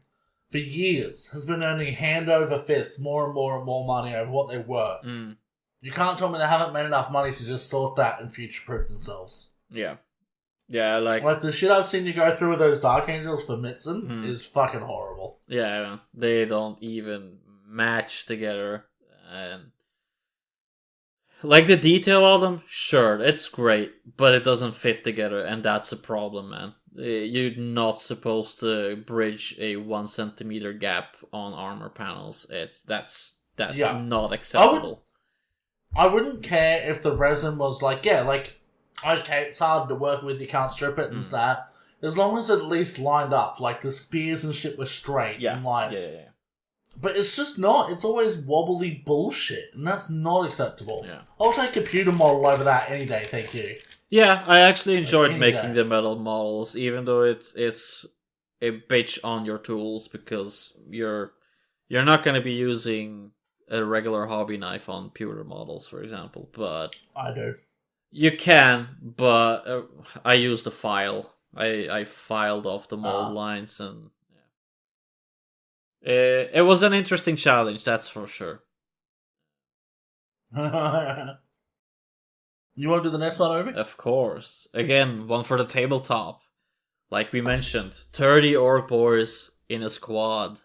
for years has been earning hand over fist more and more and more money over what they were. Mm. You can't tell me they haven't made enough money to just sort that and future-proof themselves. Yeah. Yeah, like the shit I've seen you go through with those Dark Angels for Mitzen is fucking horrible. Yeah, they don't even match together. And like the detail on them, sure, it's great, but it doesn't fit together, and that's a problem, man. You're not supposed to bridge a 1 centimeter gap on armor panels. That's not acceptable. I wouldn't care if the resin was okay, it's hard to work with, you can't strip it and that. As long as it at least lined up, like the spears and shit were straight. Yeah. And like, Yeah. But it's just not. It's always wobbly bullshit, and that's not acceptable. Yeah. I'll take a computer model over that any day, thank you. Yeah, I actually enjoyed making the metal models, even though it's a bitch on your tools, because you're not going to be using a regular hobby knife on pewter models, for example. But I do. You can, but I used a file. I filed off the mold lines, and it was an interesting challenge, that's for sure. You want to do the next one, Obi? Of course. Again, one for the tabletop. Like we mentioned, 30 orc boys in a squad.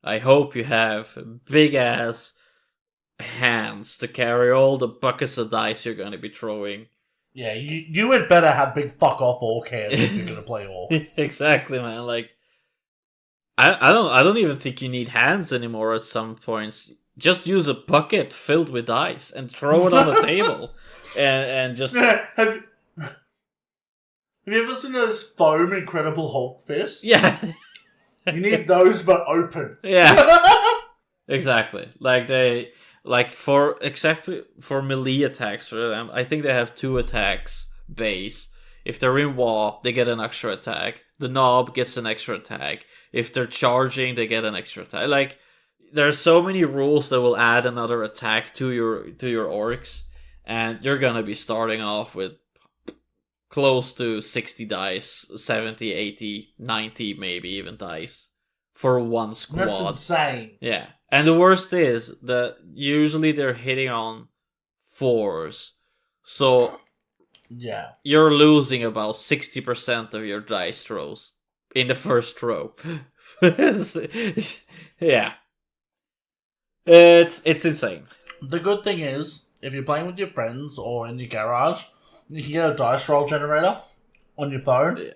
I hope you have big ass hands to carry all the buckets of dice you're going to be throwing. Yeah, you had better have big fuck off orc hands if you're going to play orcs. Exactly, man. Like, I don't even think you need hands anymore at some points. Just use a bucket filled with dice and throw it on the table, and just. Have you ever seen those foam Incredible Hulk fists? Yeah. You need those, but open. Yeah. Exactly. Except for melee attacks for them, I think they have 2 attacks base. If they're in wall, they get an extra attack. The knob gets an extra attack. If they're charging, they get an extra attack. Like, there's so many rules that will add another attack to your orcs, and you're gonna be starting off with close to 60 dice, 70, 80, 90 maybe even dice for one squad. That's insane. Yeah. And the worst is that usually they're hitting on 4s. So yeah, you're losing about 60% of your dice throws in the first throw. Yeah. It's insane. The good thing is, if you're playing with your friends or in your garage, you can get a dice roll generator on your phone. Yeah.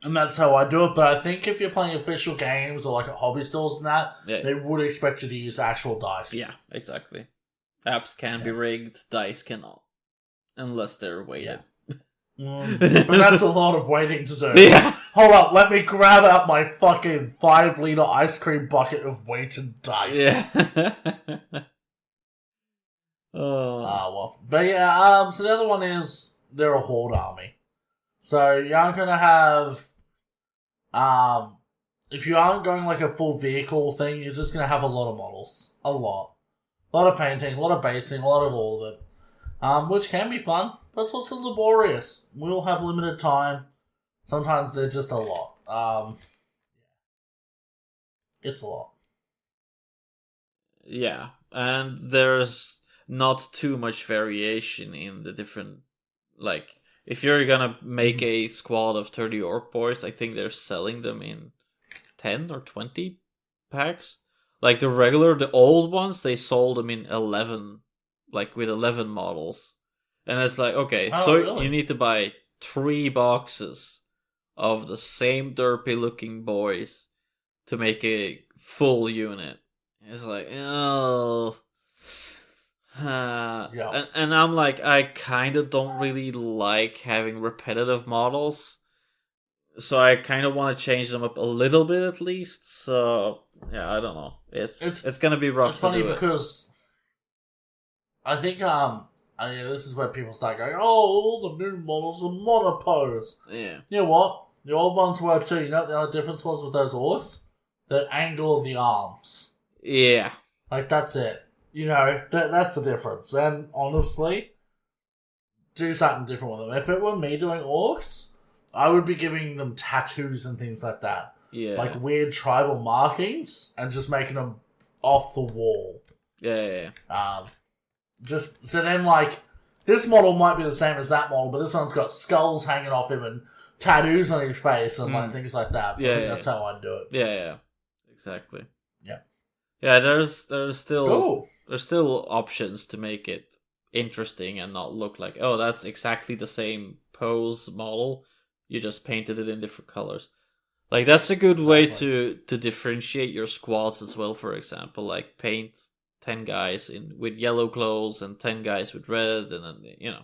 And that's how I do it, but I think if you're playing official games or like at hobby stores and that, they would expect you to use actual dice. Yeah, exactly. Apps can be rigged, dice cannot. Unless they're weighted. But that's a lot of waiting to do. Yeah. Hold up, let me grab out my fucking 5-liter ice cream bucket of weighted dice. Yeah. Oh. But yeah, so the other one is they're a horde army. So you aren't going to have, if you aren't going like a full vehicle thing, you're just going to have a lot of models. A lot. A lot of painting, a lot of basing, a lot of all of it. Which can be fun, but it's also laborious. We all have limited time. Sometimes they're just a lot. It's a lot. Yeah, and there's not too much variation in the different, like, if you're gonna make a squad of 30 orc boys, I think they're selling them in 10 or 20 packs. Like the old ones, they sold them in 11, like with 11 models. And it's like, okay, Oh, so really? you need to buy 3 boxes of the same derpy looking boys to make a full unit. It's like, oh. And I'm like, I kind of don't really like having repetitive models. So I kind of want to change them up a little bit at least. So, yeah, I don't know. It's going to be rough It's to funny do because I think this is where people start going, oh, all the new models are monopose. Yeah. You know what? The old ones were too. You know what the other difference was with those Orks? The angle of the arms. Yeah. Like, that's it. You know, that's the difference. And honestly, do something different with them. If it were me doing Orks, I would be giving them tattoos and things like that. Yeah. Like weird tribal markings and just making them off the wall. Yeah. Just so then, like, this model might be the same as that model, but this one's got skulls hanging off him and tattoos on his face and like things like that. Yeah, I think that's how I'd do it. Yeah. Exactly. Yeah. Yeah, there's still Cool. there's still options to make it interesting and not look like, oh, that's exactly the same pose model. You just painted it in different colors. Like, that's a good way to differentiate your squads as well, for example. Like, paint 10 guys with yellow clothes and 10 guys with red, and then, you know.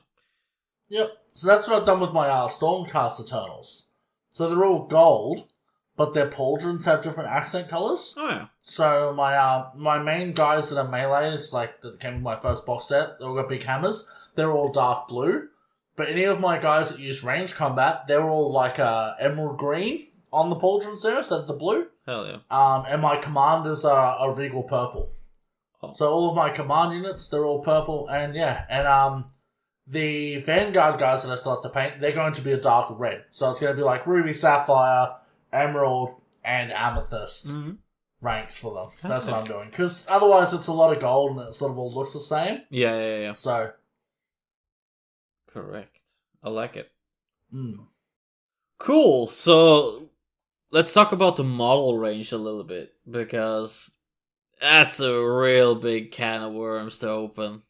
Yep. So that's what I've done with my Stormcast Eternals. So they're all gold, but their pauldrons have different accent colours. Oh, yeah. So my main guys that are melees, like that came with my first box set, they all got big hammers. They're all dark blue. But any of my guys that use range combat, they're all like emerald green on the pauldrons there, instead of the blue. Hell yeah. And my commanders are regal purple. Oh. So all of my command units, they're all purple, and yeah, and the Vanguard guys that I still have to paint, they're going to be a dark red. So it's going to be like ruby, sapphire, emerald, and amethyst ranks for them. That's what I'm doing. Because otherwise it's a lot of gold and it sort of all looks the same. Yeah. So. Correct. I like it. Cool. So let's talk about the model range a little bit, because that's a real big can of worms to open.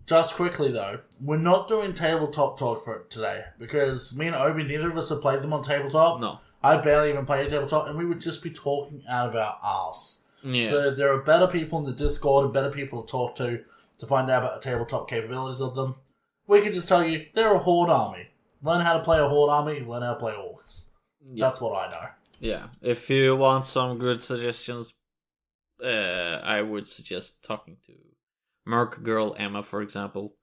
Just quickly though, we're not doing tabletop talk for it today, because me and Obi, neither of us have played them on tabletop. No. I barely even play tabletop, and we would just be talking out of our arse. Yeah. So there are better people in the Discord and better people to talk to find out about the tabletop capabilities of them. We can just tell you, they're a horde army. Learn how to play a horde army, learn how to play orcs. Yeah. That's what I know. Yeah. If you want some good suggestions, I would suggest talking to Merc Girl Emma, for example.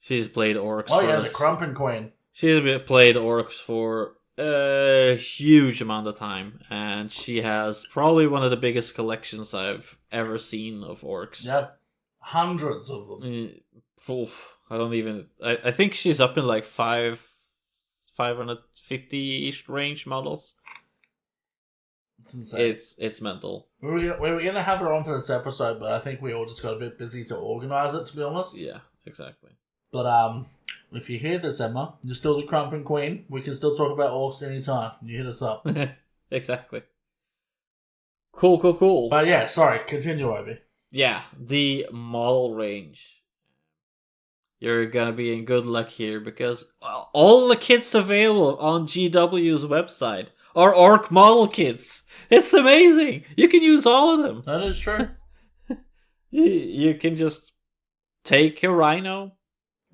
She's played orcs for us. The Crumpin' Queen. She's played orcs for a huge amount of time, and she has probably one of the biggest collections I've ever seen of orcs. Yeah. Hundreds of them. I think she's up in like 550-ish range models. It's insane. It's mental. We were going to have her on for this episode, but I think we all just got a bit busy to organise it, to be honest. Yeah, exactly. But if you hear this, Emma, you're still the Crumpin' Queen. We can still talk about orcs anytime. You hit us up. Exactly. Cool. But yeah, sorry, continue, Obi. Yeah, the model range. You're gonna be in good luck here, because all the kits available on GW's website are orc model kits. It's amazing. You can use all of them. That is true. You can just take a rhino,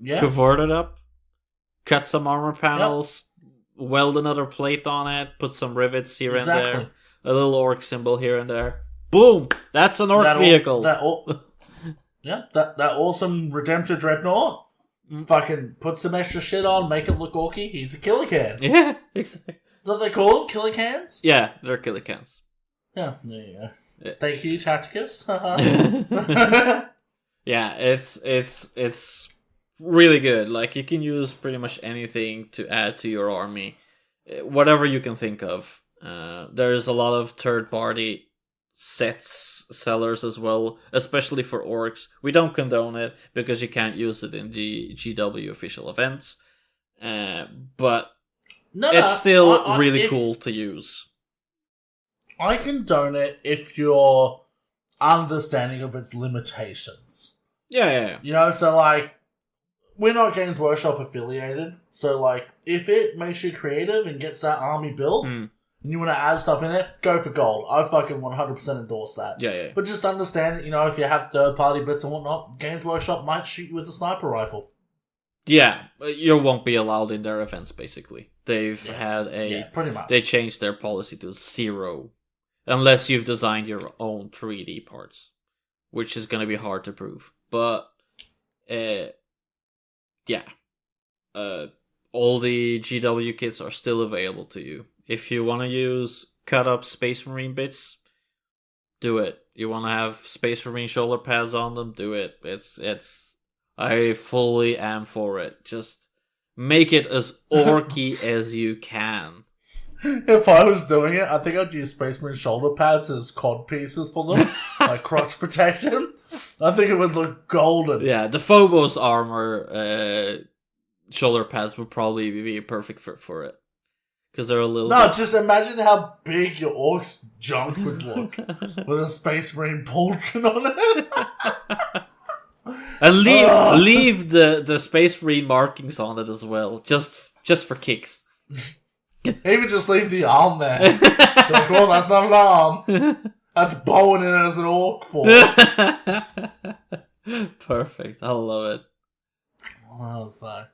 convert it up, cut some armor panels, weld another plate on it, put some rivets here and there, a little orc symbol here and there. Boom! That's an orc vehicle. That awesome Redemptor Dreadnought. Fucking put some extra shit on, make it look orky. He's a killer can. Yeah, exactly. Is that what they call them? Killer cans? Yeah, they're killer cans. Yeah, there you go. Yeah. Thank you, Tacticus. Yeah, it's really good. Like, you can use pretty much anything to add to your army, whatever you can think of. There's a lot of third-party sets sellers as well, especially for orcs. We don't condone it because you can't use it in GW official events, but it's still really cool to use. I condone it if you're understanding of its limitations. Yeah. You know, so like we're not Games Workshop affiliated, so like if it makes you creative and gets that army built, and you want to add stuff in there, go for gold. I fucking 100% endorse that. Yeah. But just understand that, if you have third-party bits and whatnot, Games Workshop might shoot you with a sniper rifle. Yeah, you won't be allowed in their events, basically. They've had pretty much. They changed their policy to 0. Unless you've designed your own 3D parts. Which is going to be hard to prove. But, all the GW kits are still available to you. If you want to use cut-up Space Marine bits, do it. You want to have Space Marine shoulder pads on them, do it. I fully am for it. Just make it as orky as you can. If I was doing it, I think I'd use Space Marine shoulder pads as cod pieces for them, like crotch protection. I think it would look golden. Yeah, the Phobos armor shoulder pads would probably be a perfect fit for it. Because they're a little... No, just imagine how big your Orks junk would look with a Space Marine pauldron on it. And leave the Space Marine markings on it as well, just for kicks. Even just leave the arm there. Like, well, that's not an arm. That's bowing in as an orc form. Perfect. I love it. Oh, fuck.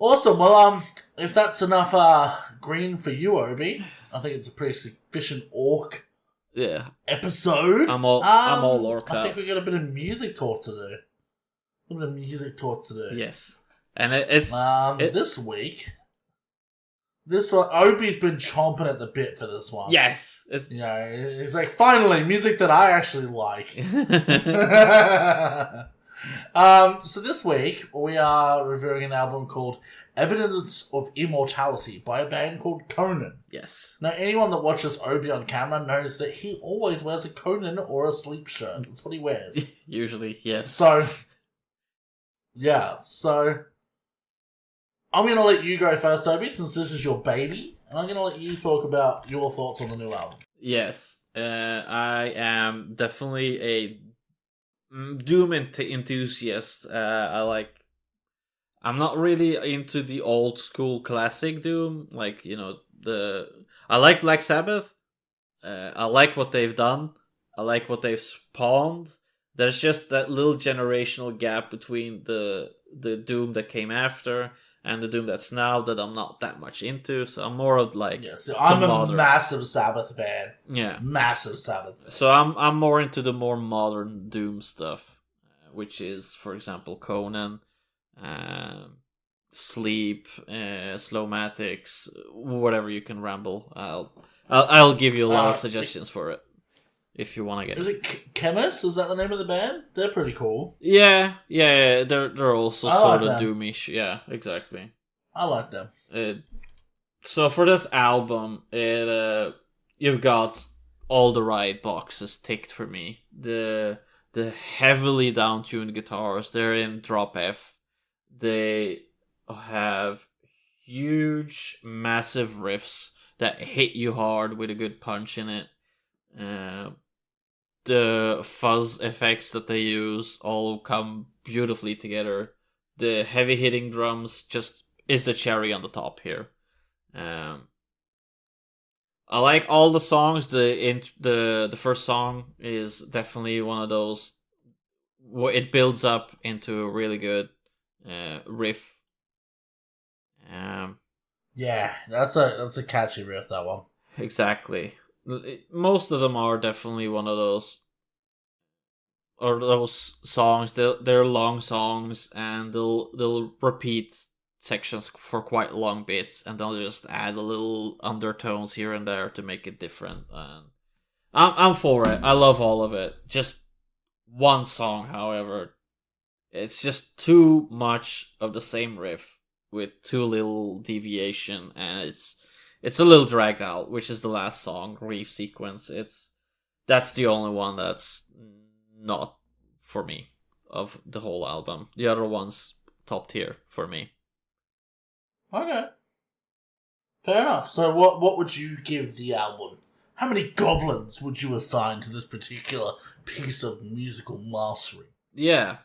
Awesome. Well, if that's enough green for you, Obi, I think it's a pretty sufficient orc episode. I'm all orc I think we got a bit of music talk to do. Yes. And it's... this week... This one, Obi's been chomping at the bit for this one. Yes. He's like, finally, music that I actually like. So this week, we are reviewing an album called Evidence of Immortality by a band called Conan. Yes. Now, anyone that watches Obi on camera knows that he always wears a Conan or a sleep shirt. That's what he wears. Usually, yes. So, I'm going to let you go first, Obi, since this is your baby, and I'm going to let you talk about your thoughts on the new album. Yes, I am definitely a Doom enthusiast. I'm not really into the old school classic Doom, I like Black Sabbath. I like what they've done. I like what they've spawned. There's just that little generational gap between the Doom that came after and the Doom that's now that I'm not that much into, so I'm more of I'm a massive Sabbath fan. Yeah, massive Sabbath fan. So I'm more into the more modern Doom stuff, which is, for example, Conan, Sleep, Slowmatics, whatever you can ramble. I'll give you a lot of suggestions for it if you want to get. Is it Chemist? Is that the name of the band? They're pretty cool. Yeah. They're also sort of doomish. Yeah, exactly. I like them. So for this album, you've got all the right boxes ticked for me. The heavily down-tuned guitars, they're in drop F. They have huge, massive riffs that hit you hard with a good punch in it. The fuzz effects that they use all come beautifully together. The heavy hitting drums just is the cherry on the top here. I like all the songs. The first song is definitely one of those. It builds up into a really good riff. Yeah, that's a catchy riff, that one. Exactly. Most of them are definitely one of those songs. They're long songs, and they'll repeat sections for quite long bits, and they'll just add a little undertones here and there to make it different. And I'm for it. I love all of it. Just one song, however, it's just too much of the same riff with too little deviation, and it's a little dragged out, which is the last song, Reef Sequence. That's the only one that's not for me of the whole album. The other one's top tier for me. Okay. Fair enough. So what would you give the album? How many goblins would you assign to this particular piece of musical mastery? Yeah.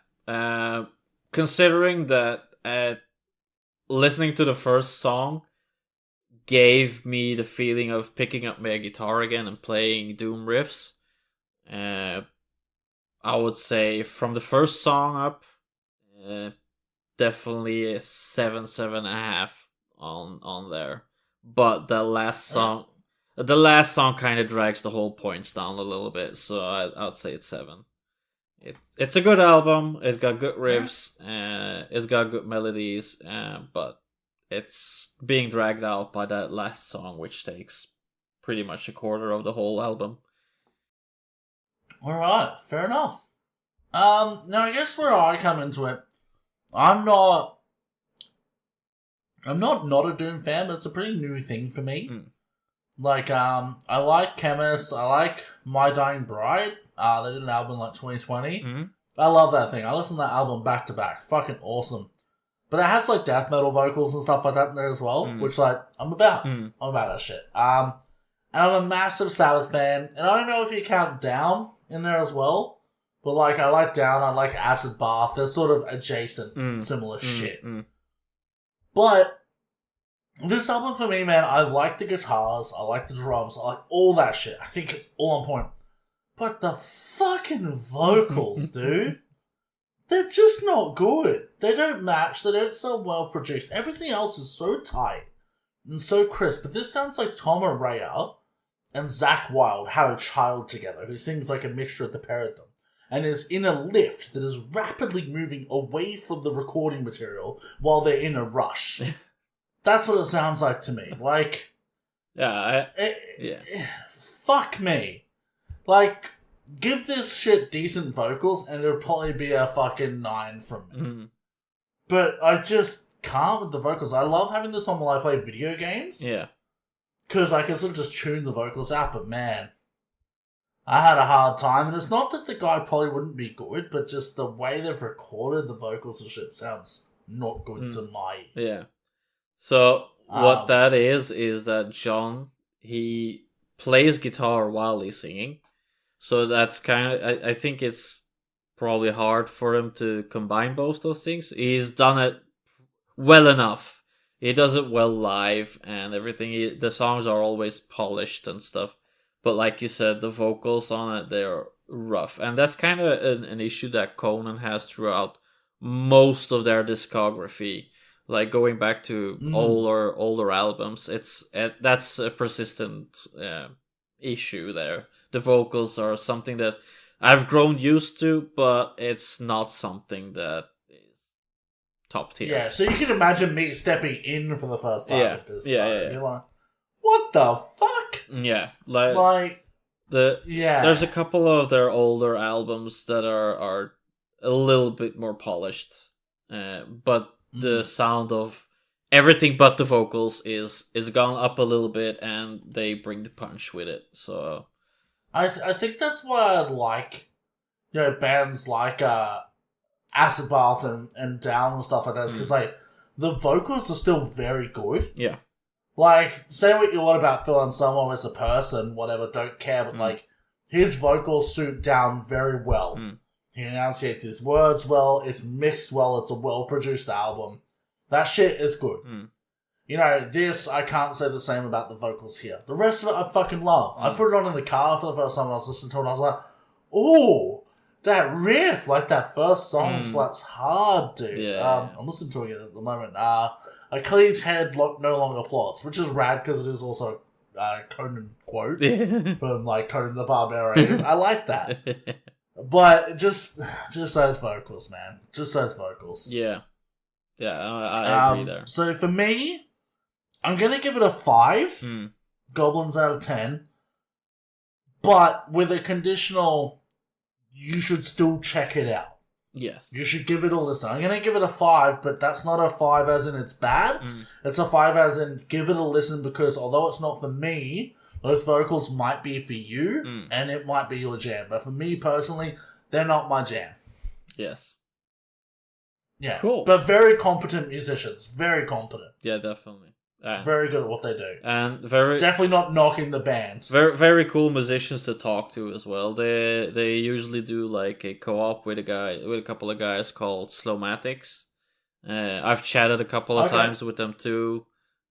considering that listening to the first song gave me the feeling of picking up my guitar again and playing Doom riffs. I would say from the first song up, definitely a 7.5 on there. But the last song kind of drags the whole points down a little bit, so I'd say it's 7. It's a good album. It's got good riffs. It's got good melodies. But it's being dragged out by that last song, which takes pretty much a quarter of the whole album. All right, fair enough. Now I guess where I come into it, I'm not a Doom fan, but it's a pretty new thing for me. Like, I like Chemist, I like My Dying Bride. They did an album like 2020. I love that thing. I listened to that album back to back. Fucking awesome. But it has like death metal vocals and stuff like that in there as well, which like I'm about. I'm about that shit. And I'm a massive Sabbath fan, and I don't know if you count Down in there as well, but like I like Down, I like Acid Bath. They're sort of adjacent, similar shit. But this album for me, man, I like the guitars, I like the drums, I like all that shit. I think it's all on point. But the fucking vocals, dude. They're just not good. They don't match. They don't sound well produced. Everything else is so tight and so crisp. But this sounds like Tom Araya and Zach Wilde had a child together who sings like a mixture of the pair of them and is in a lift that is rapidly moving away from the recording material while they're in a rush. That's what it sounds like to me. Like, fuck me. Like, give this shit decent vocals and it'll probably be a fucking 9 from me. But I just can't with the vocals. I love having this on while I play video games. Yeah. Because I can sort of just tune the vocals out, but man, I had a hard time. And it's not that the guy probably wouldn't be good, but just the way they've recorded the vocals and shit sounds not good to my ear. Yeah. So, what that is that John, he plays guitar while he's singing. So that's kind of, I think it's probably hard for him to combine both those things. He's done it well enough. He does it well live and everything. The songs are always polished and stuff. But like you said, the vocals on it, they're rough. And that's kind of an issue that Conan has throughout most of their discography. Like going back to older albums, that's a persistent issue there. The vocals are something that I've grown used to, but it's not something that is top tier. Yeah, so you can imagine me stepping in for the first time with this. Yeah. You're like, what the fuck? Yeah, there's a couple of their older albums that are a little bit more polished, but the sound of everything but the vocals is gone up a little bit, and they bring the punch with it. So I think that's why I like, bands like Acid Bath and Down and stuff like that, because like the vocals are still very good. Yeah. Like, say what you want about Phil Anselmo as a person, whatever, don't care, but like his vocals suit Down very well. He enunciates his words well, it's mixed well, it's a well produced album. That shit is good. This, I can't say the same about the vocals here. The rest of it I fucking love. I put it on in the car for the first time I was listening to it, and I was like, ooh, that riff, like that first song slaps hard, dude. Yeah. I'm listening to it at the moment. A cleaved head no longer plots, which is rad because it is also Conan quote from like Conan the Barbarian. I like that. But just those vocals, man. Just those vocals. Yeah. Yeah, I agree there. So for me, I'm going to give it a 5. Goblins out of 10. But with a conditional, you should still check it out. Yes. You should give it a listen. I'm going to give it a 5, but that's not a 5 as in it's bad. It's a 5 as in give it a listen because although it's not for me, those vocals might be for you and it might be your jam. But for me personally, they're not my jam. Yes. Yeah. Cool. But very competent musicians. Very competent. Yeah, definitely. Very good at what they do. And definitely not knocking the band. Very, very cool musicians to talk to as well. They usually do like a co-op with a couple of guys called Slowmatics. I've chatted a couple of times with them too.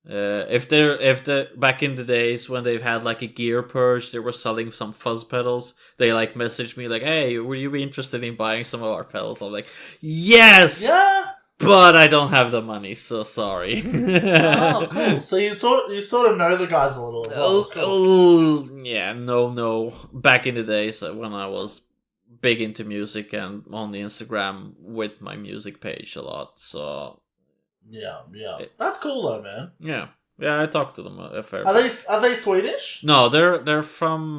If they're back in the days when they've had like a gear purge, they were selling some fuzz pedals. They like messaged me like, "Hey, would you be interested in buying some of our pedals?" I'm like, "Yes, yeah, but I don't have the money, so sorry." Oh, cool. So you sort of know the guys a little as well. Cool. Yeah, no. Back in the days when I was big into music and on the Instagram with my music page a lot, so. Yeah. That's cool though, man. Yeah, I talked to them a fair bit. Are they Swedish? No, they're from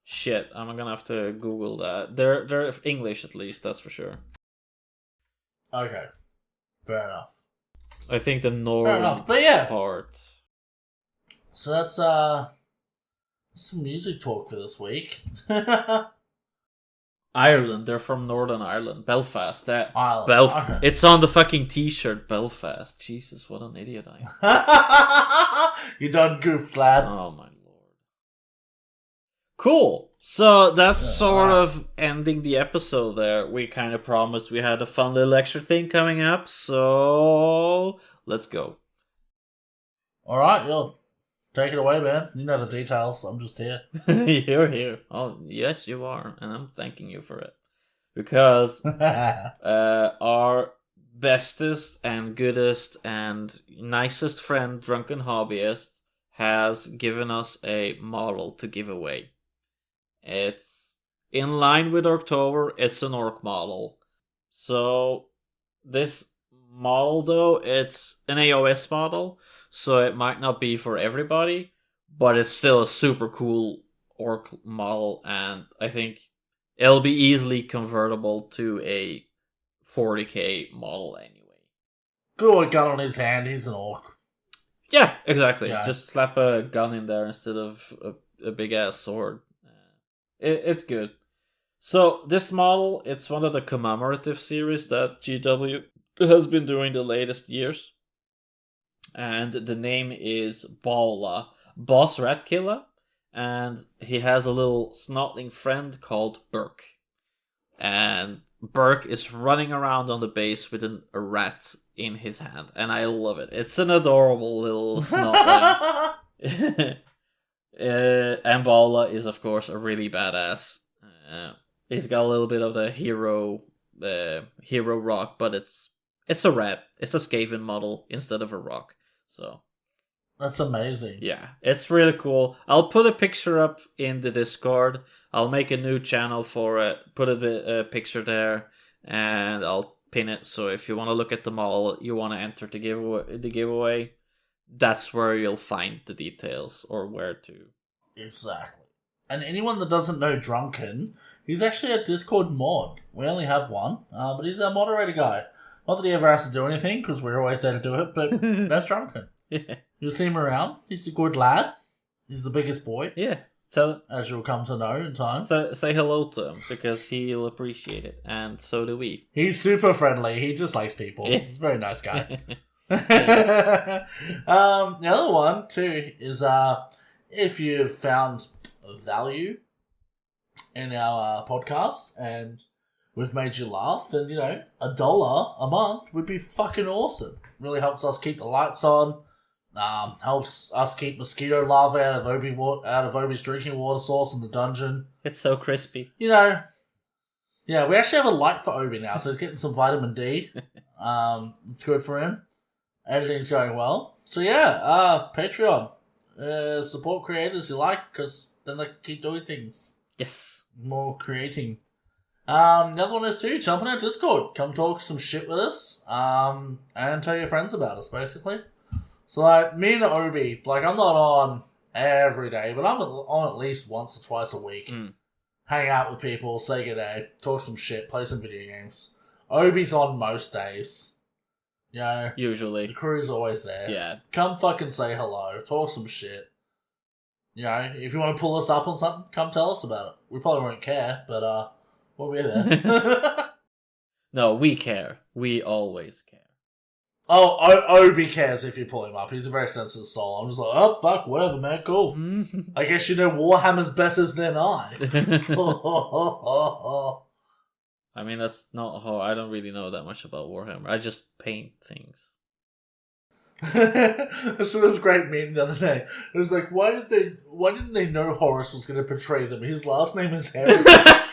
shit. I'm gonna have to Google that. They're English at least, that's for sure. Okay, fair enough. I think the northern part. So that's some music talk for this week. Ireland, they're from Northern Ireland. Belfast. Ireland. Okay. It's on the fucking t-shirt, Belfast. Jesus, what an idiot I am. You done goofed, lad. Oh my lord. Cool. So that's sort of ending the episode there. We kind of promised we had a fun little extra thing coming up, so let's go. Alright, you'll take it away, man. You know the details. I'm just here. You're here. Oh, yes, you are. And I'm thanking you for it. Because our bestest and goodest and nicest friend, Drunken Hobbyist, has given us a model to give away. It's in line with Orktober. It's an orc model. So this model, though, it's an AOS model. So it might not be for everybody, but it's still a super cool orc model, and I think it'll be easily convertible to a 40k model anyway. Good gun on his hand, he's an orc. Yeah, exactly. Yeah. Just slap a gun in there instead of a big-ass sword. It's good. So this model, it's one of the commemorative series that GW has been doing the latest years. And the name is Bala, Boss Rat Killer, and he has a little snotling friend called Burke. And Burke is running around on the base with a rat in his hand, and I love it. It's an adorable little snotling. And Bala is, of course, a really badass. He's got a little bit of the hero rock, but it's a rat. It's a Skaven model instead of a rock. So that's amazing. Yeah, it's really cool. I'll put a picture up in the Discord. I'll make a new channel for it. Put a picture there, and I'll pin it. So if you want to look at the model, you want to enter the giveaway, that's where you'll find the details or where to. Exactly. And anyone that doesn't know Drunken, he's actually a Discord mod. We only have one, but he's our moderator guy. Not that he ever has to do anything, because we're always there to do it, but that's Drunken. Yeah. You'll see him around. He's a good lad. He's the biggest boy. Yeah. As you'll come to know in time. So say hello to him, because he'll appreciate it, and so do we. He's super friendly. He just likes people. Yeah. He's a very nice guy. The other one, too, is if you've found value in our podcast and we've made you laugh, then, $1 a month would be fucking awesome. Really helps us keep the lights on. Helps us keep mosquito larvae out of Obi's drinking water source in the dungeon. It's so crispy. Yeah, we actually have a light for Obi now, so he's getting some vitamin D. It's good for him. Everything's going well. So yeah, Patreon. Support creators you like, because then they can keep doing things. Yes. More creating. The other one is too, jump in our Discord. Come talk some shit with us. And tell your friends about us, basically. So me and Obi, I'm not on every day, but I'm on at least once or twice a week. Hang out with people, say good day, talk some shit, play some video games. Obi's on most days. Usually. The crew's always there. Yeah. Come fucking say hello, talk some shit. If you want to pull us up on something, come tell us about it. We probably won't care, but we'll be there. No, we care. We always care. Obi cares if you pull him up. He's a very sensitive soul. I'm just like, oh, fuck, whatever, man, cool. I guess you know Warhammer's better than I. I mean, that's not how... I don't really know that much about Warhammer. I just paint things. So there was a great meme the other day. It was like, why didn't they know Horus was going to betray them? His last name is Heresy.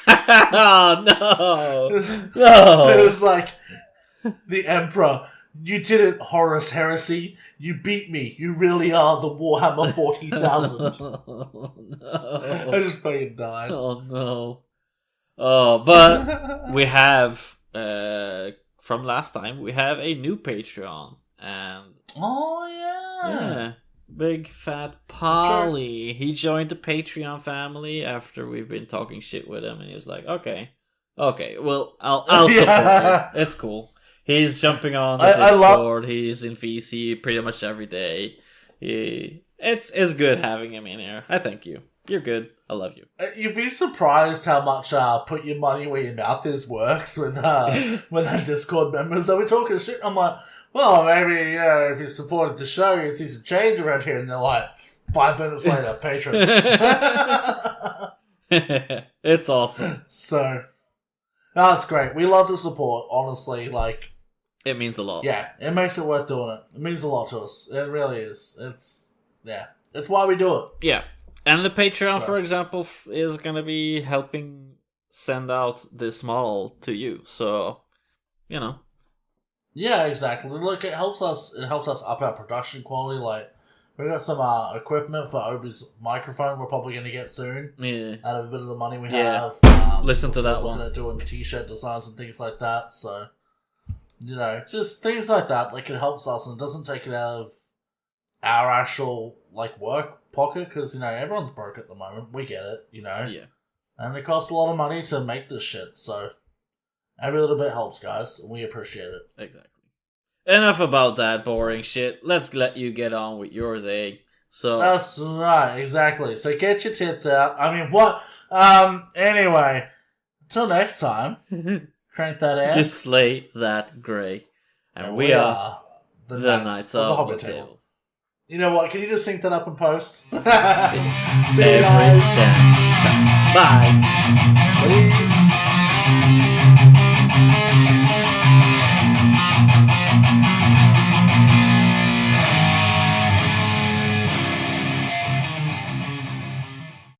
Oh, no. No. It was like, the Emperor... You did it, Horus Heresy. You beat me. You really are the Warhammer 40,000. Oh, no. I just fucking died. Oh, no. Oh, but we have, from last time, we have a new Patreon. And oh, yeah. Big fat Polly. Sure. He joined the Patreon family after we've been talking shit with him. And he was like, okay, well, I'll support you. It's cool. He's jumping on the Discord. He's in VC pretty much every day. It's good having him in here. I thank you. You're good. I love you. You'd be surprised how much put your money where your mouth is works with our Discord members. So we're talking shit. I'm like, well, maybe if you supported the show, you'd see some change around here. And they're like, 5 minutes later, patrons. It's awesome. So, no, it's great. We love the support, honestly. Like, it means a lot. Yeah, it makes it worth doing it. It means a lot to us. It really is. It's why we do it. Yeah. And the Patreon, for example, is going to be helping send out this model to you. So, you know. Yeah, exactly. Look, it helps us up our production quality. Like, we got some equipment for Obi's microphone we're probably going to get soon. Yeah. Out of a bit of the money we have. Listen to that one. We're doing t-shirt designs and things like that. So, you know, just things like that. Like, it helps us and it doesn't take it out of our actual, like, work pocket. Because, you know, everyone's broke at the moment. We get it, you know. Yeah. And it costs a lot of money to make this shit. So, every little bit helps, guys. And we appreciate it. Exactly. Enough about that boring shit. Let's let you get on with your day. So that's right, exactly. So get your tits out. I mean, what? Anyway, until next time, crank that ass. You slay that grey. And we are the Knights of the Table. You know what? Can you just sync that up and post? See you guys. Bye. Bye.